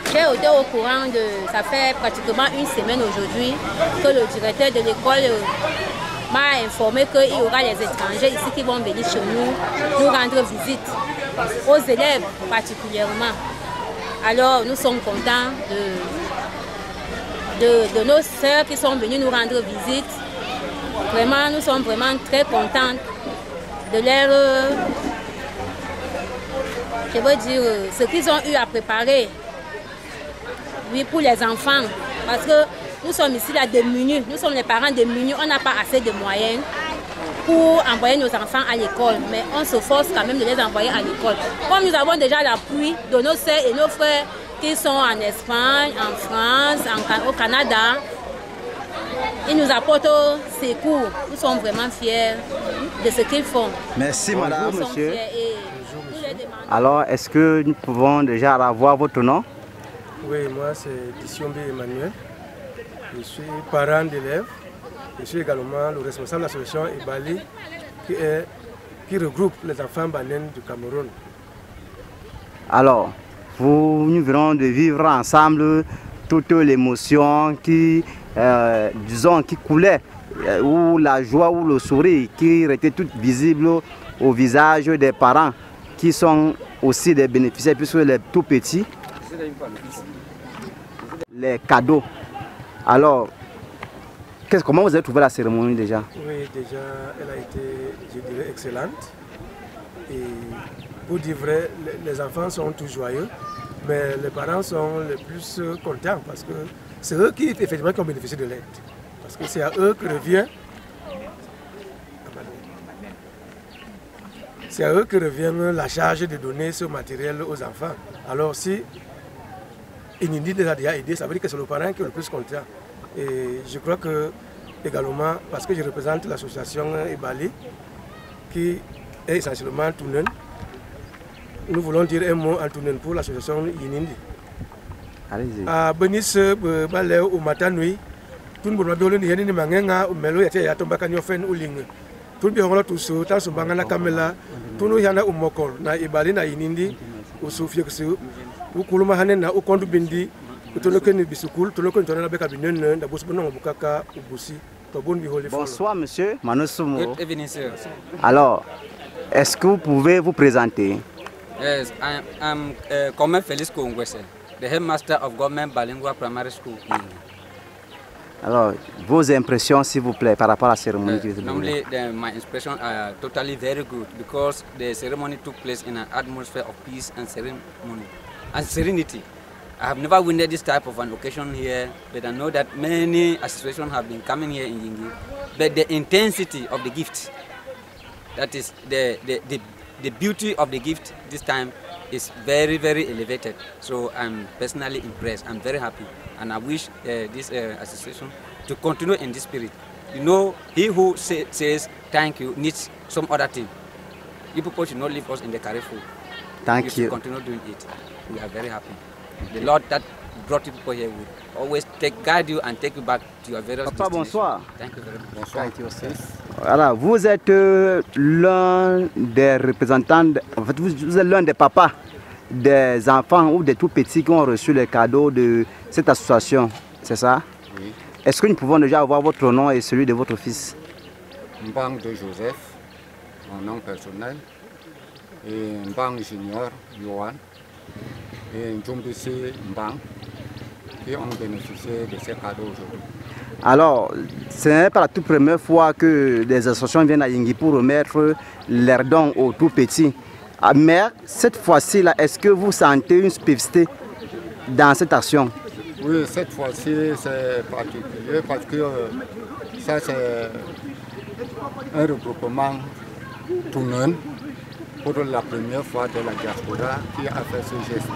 j'ai été au courant ça fait pratiquement une semaine aujourd'hui que le directeur de l'école m'a informé qu'il y aura les étrangers ici qui vont venir chez nous rendre visite, aux élèves particulièrement. Alors nous sommes contents de nos sœurs qui sont venues nous rendre visite. Vraiment, nous sommes vraiment très contents de leur, je veux dire, ce qu'ils ont eu à préparer. Oui, pour les enfants, parce que nous sommes ici là démunis, nous sommes les parents démunis, on n'a pas assez de moyens pour envoyer nos enfants à l'école, mais on se force quand même de les envoyer à l'école. Comme nous avons déjà l'appui de nos sœurs et nos frères qui sont en Espagne, en France, au Canada, ils nous apportent secours. Nous sommes vraiment fiers de ce qu'ils font. Merci madame, monsieur. Alors, est-ce que nous pouvons déjà avoir votre nom? Oui, moi c'est Dissiombe Emmanuel. Je suis parent d'élèves. Je suis également le responsable de l'association Ebali qui regroupe les enfants banènes du Cameroun. Alors, nous venons de vivre ensemble toute l'émotion qui, disons, qui coulait, ou la joie ou le sourire qui était toute visible au visage des parents qui sont aussi des bénéficiaires puisque les tout petits, les cadeaux. Alors, comment vous avez trouvé la cérémonie déjà? Oui, déjà, elle a été, je dirais, excellente. Et pour dire vrai, les enfants sont tous joyeux, mais les parents sont les plus contents parce que c'est eux qui, effectivement, qui ont bénéficié de l'aide. Parce que c'est à eux que revient. C'est à eux que revient la charge de donner ce matériel aux enfants. Alors si Inindi les a déjà aidés, ça veut dire que c'est le parent qui est le plus content. Et je crois que également, parce que je représente l'association Ebali, qui est essentiellement Tounen, nous voulons dire un mot en Tounen pour l'association Inindi. Allez-y. À Benis, au matin nuit, tout le monde a donné des mangas, au melo, il y a tombé à faire une ligne. Tout le monde a tout ce temps, son bangana camela, tout le monde a un mokol, na Ebali, na Inindi, au Soufia, au Kulumahane, na au Kondu Bindi. Bonsoir monsieur Manosumo. Alors, est-ce que vous pouvez vous présenter? Yes, I'm Comment Félix Kongwese, the headmaster of Government Bilingual Primary School. Alors, vos impressions s'il vous plaît par rapport à la cérémonie? Normally, my impressions are totally very good because the ceremony took place in an atmosphere of peace and ceremony and serenity. I have never witnessed this type of an occasion here, but I know that many associations have been coming here in Yingi. But the intensity of the gift, that is the beauty of the gift this time is very, very elevated. So I'm personally impressed. I'm very happy. And I wish this association to continue in this spirit. You know, he who says thank you needs some other thing. You people should not leave us in the careful. Thank you. Should continue doing it. We are very happy. The Lord that brought you people here will always guide you and take you back to your various Papa, bonsoir. Thank you very much. Bonsoir. Voilà, vous êtes l'un des représentants, en fait, vous êtes l'un des papas des enfants ou des tout petits qui ont reçu les cadeaux de cette association, c'est ça? Oui. Est-ce que nous pouvons déjà avoir votre nom et celui de votre fils? Mbang de Joseph, mon nom personnel, et Mbang Junior, Yohan, et Njumbisi Mbang, qui ont bénéficié de ces cadeaux aujourd'hui. Alors, ce n'est pas la toute première fois que des associations viennent à Yingi pour remettre leurs dons aux tout petits. Mais cette fois-ci, est-ce que vous sentez une spécificité dans cette action? Oui, cette fois-ci, c'est particulier parce que ça, c'est un regroupement Tounen pour la première fois de la diaspora qui a fait ce geste.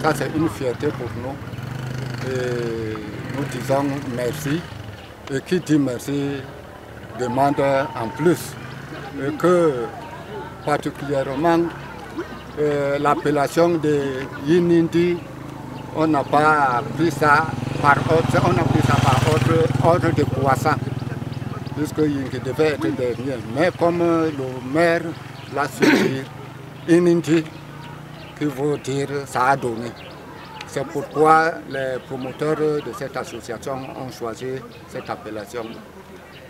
Ça, c'est une fierté pour nous. Et nous disons merci. Et qui dit merci demande en plus. Et que particulièrement l'appellation de Yinindi, on n'a pas pris ça par ordre de croissant, puisque Yinindi devait être dernier. Mais comme le maire l'a su dire, Yinindi, qui veut dire ça a donné. C'est pourquoi les promoteurs de cette association ont choisi cette appellation.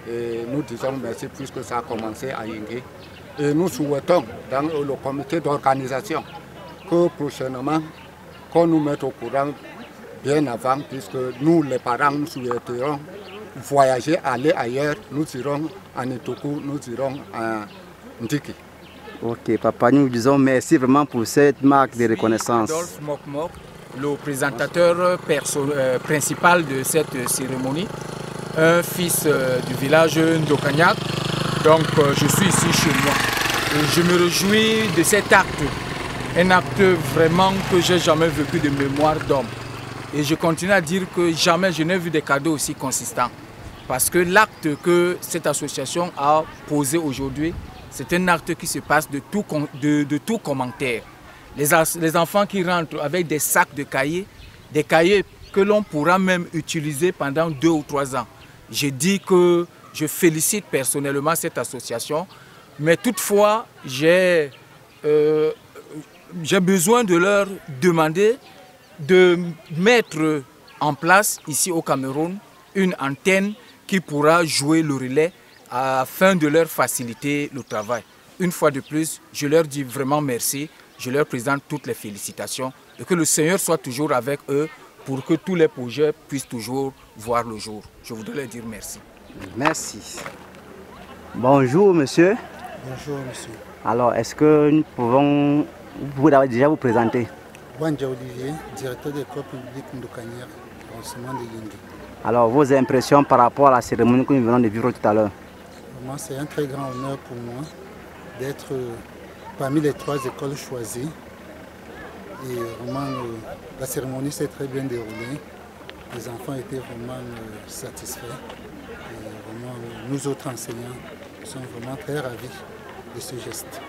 Et nous disons merci puisque ça a commencé à Yingi. Et nous souhaitons dans le comité d'organisation que prochainement, qu'on nous mette au courant bien avant, puisque nous les parents nous souhaiterons voyager, aller ailleurs. Nous irons à Nitoku, nous irons à Ndiki. Ok, papa, nous disons merci vraiment pour cette marque de reconnaissance. Adolphe Mokmok, le présentateur principal de cette cérémonie, un fils du village Ndokagnac. Donc je suis ici chez moi. Et je me réjouis de cet acte, un acte vraiment que j'ai jamais vécu de mémoire d'homme. Et je continue à dire que jamais je n'ai vu des cadeaux aussi consistants. Parce que l'acte que cette association a posé aujourd'hui, c'est un acte qui se passe de tout commentaire. Les enfants qui rentrent avec des sacs de cahiers, des cahiers que l'on pourra même utiliser pendant 2 ou 3 ans. Je dis que je félicite personnellement cette association, mais toutefois, j'ai besoin de leur demander de mettre en place ici au Cameroun une antenne qui pourra jouer le relais afin de leur faciliter le travail. Une fois de plus, je leur dis vraiment merci, je leur présente toutes les félicitations et que le Seigneur soit toujours avec eux pour que tous les projets puissent toujours voir le jour. Je voudrais leur dire merci. Merci. Bonjour monsieur. Bonjour monsieur. Alors, est-ce que nous pouvons déjà vous présenter? Wanja Olivier, directeur de l'école publique Ndokagnac, arrondissement de Yindi. Alors, vos impressions par rapport à la cérémonie que nous venons de vivre tout à l'heure? C'est un très grand honneur pour moi d'être parmi les 3 écoles choisies. Et vraiment, la cérémonie s'est très bien déroulée. Les enfants étaient vraiment satisfaits. Et vraiment, nous autres enseignants sommes vraiment très ravis de ce geste.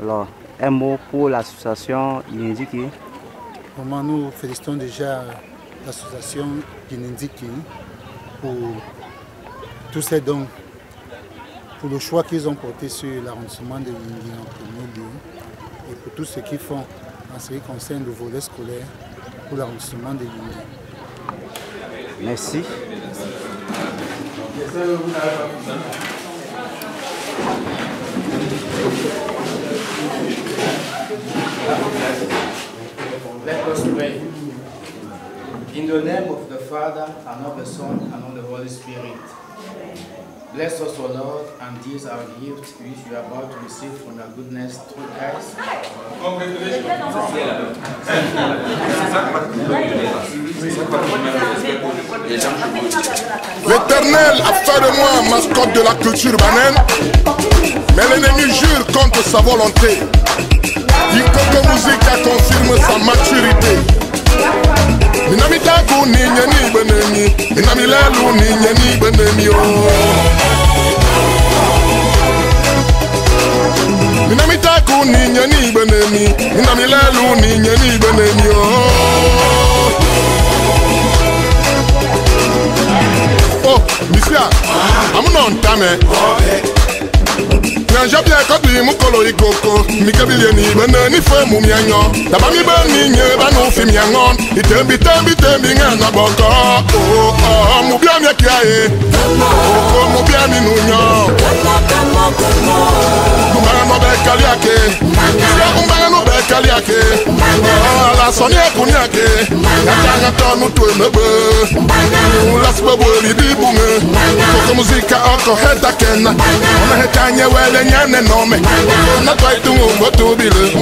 Alors, un mot pour l'association Yindiki. Vraiment, nous félicitons déjà l'association Yindiki pour tous ces dons, pour le choix qu'ils ont porté sur l'arrondissement de Yindi en premier lieu et pour tout ce qu'ils font en ce qui concerne le volet scolaire pour l'arrondissement de Yindi. Merci. Let us pray. In the name of the Father, and of the Son, and of the Holy Spirit. Bless us, O Lord, and these are gifts which we are about to receive from your goodness through Christ. L'Éternel a fait de moi mascotte de la culture banane, mais l'ennemi jure contre sa volonté. Ikoko Musica confirme sa maturité. Minamitaku ni nyani beneni, minamilelu ni nyani beneni oh. Minamitaku ni nyani beneni, minamilelu ni nyani beneni oh. Oh, monsieur, amuno ntame. Nanja bien kodi mukolo ikoko mikabili ni bana ni fe mu mianyo daba mi ba ni nye ba no fi miangon itembi ngana boko oh oh mu bia mi kiae oh mu bia mi nunyo kumara no be kali ake ya kumara no be kali ake la soni akuni ake ya tanga tonu tu mebe la sbo li bi bunge Ikoko Musica oko heta kenna ona heta nye wele nyane nome na toi tu ngo tu bile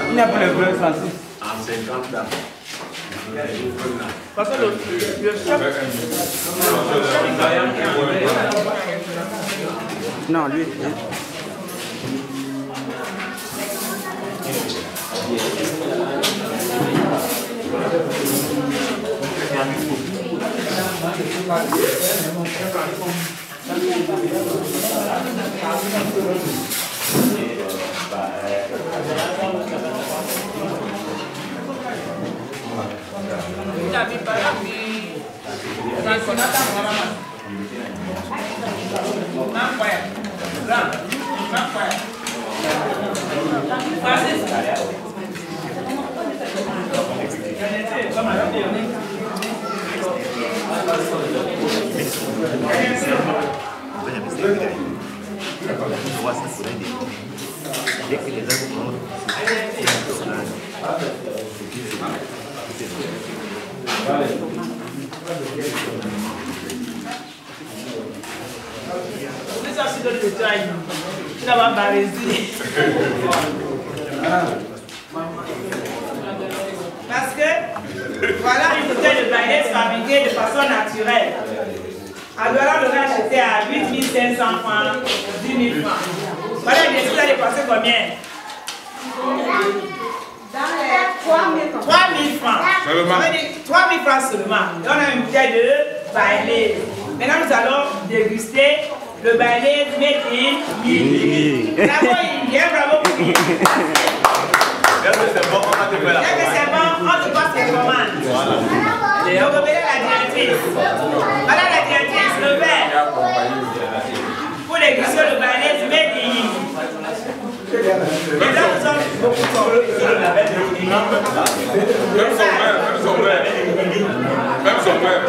Il n'y a pas de bleu, Francis. En 50 ans. Parce que le chef... Non, lui. Parce que voilà une bouteille de bayonnaise fabriquée de façon naturelle. Alors on l'aurait acheté à 8 500 francs, 10 000 francs. Voilà, bien sûr, vous allez passer combien? Dans les 3 000 francs. 3 000 francs seulement. Et on a une bouteille de bayonnaise. Maintenant, nous allons déguster le bayonnaise made in Guinée. Bravo, Indien, bravo pour lui. Dès que c'est bon, on te passe les commandes. Et on remet la directrice. Voilà la directrice, le verre. Pour déguster le bayonnaise made in Guinée. Et là, nous sommes beaucoup sur le label de Guinée. Même son verre.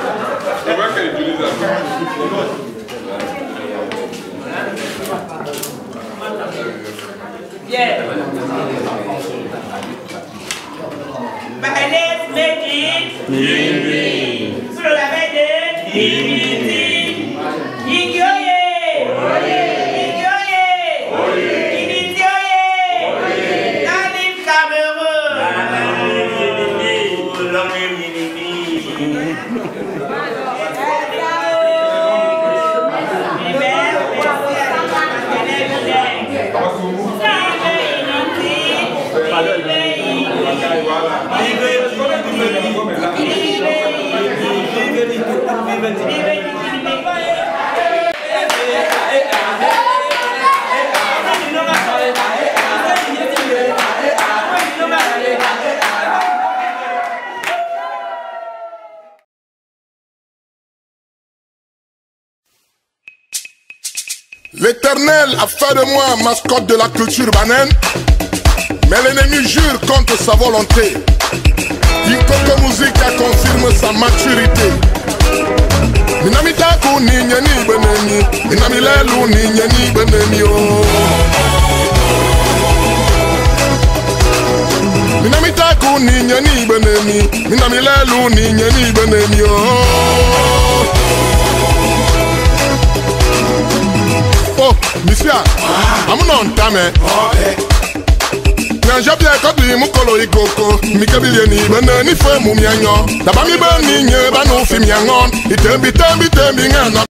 Le verre qu'elle utilise là. Bien. Bayonnaise made in Guinée. Sur le label de Guinée. Guinée. L'Éternel a fait de moi mascotte de la culture banane, mais l'ennemi jure contre sa volonté. Ikoko Musica confirme sa maturité. Minamitaku ni nyani beneni, minamilelu ni nyani beneni oh. Minamitaku ni nyani beneni, minamilelu ni nyani beneni oh. Oh, monsieur, amuno ntame. Nanja bia kobi mukolo igoko, mikebilie ni bene ni fe mu mianyo. Daba mi be ni nye ba no fi miangon, itembi ngana.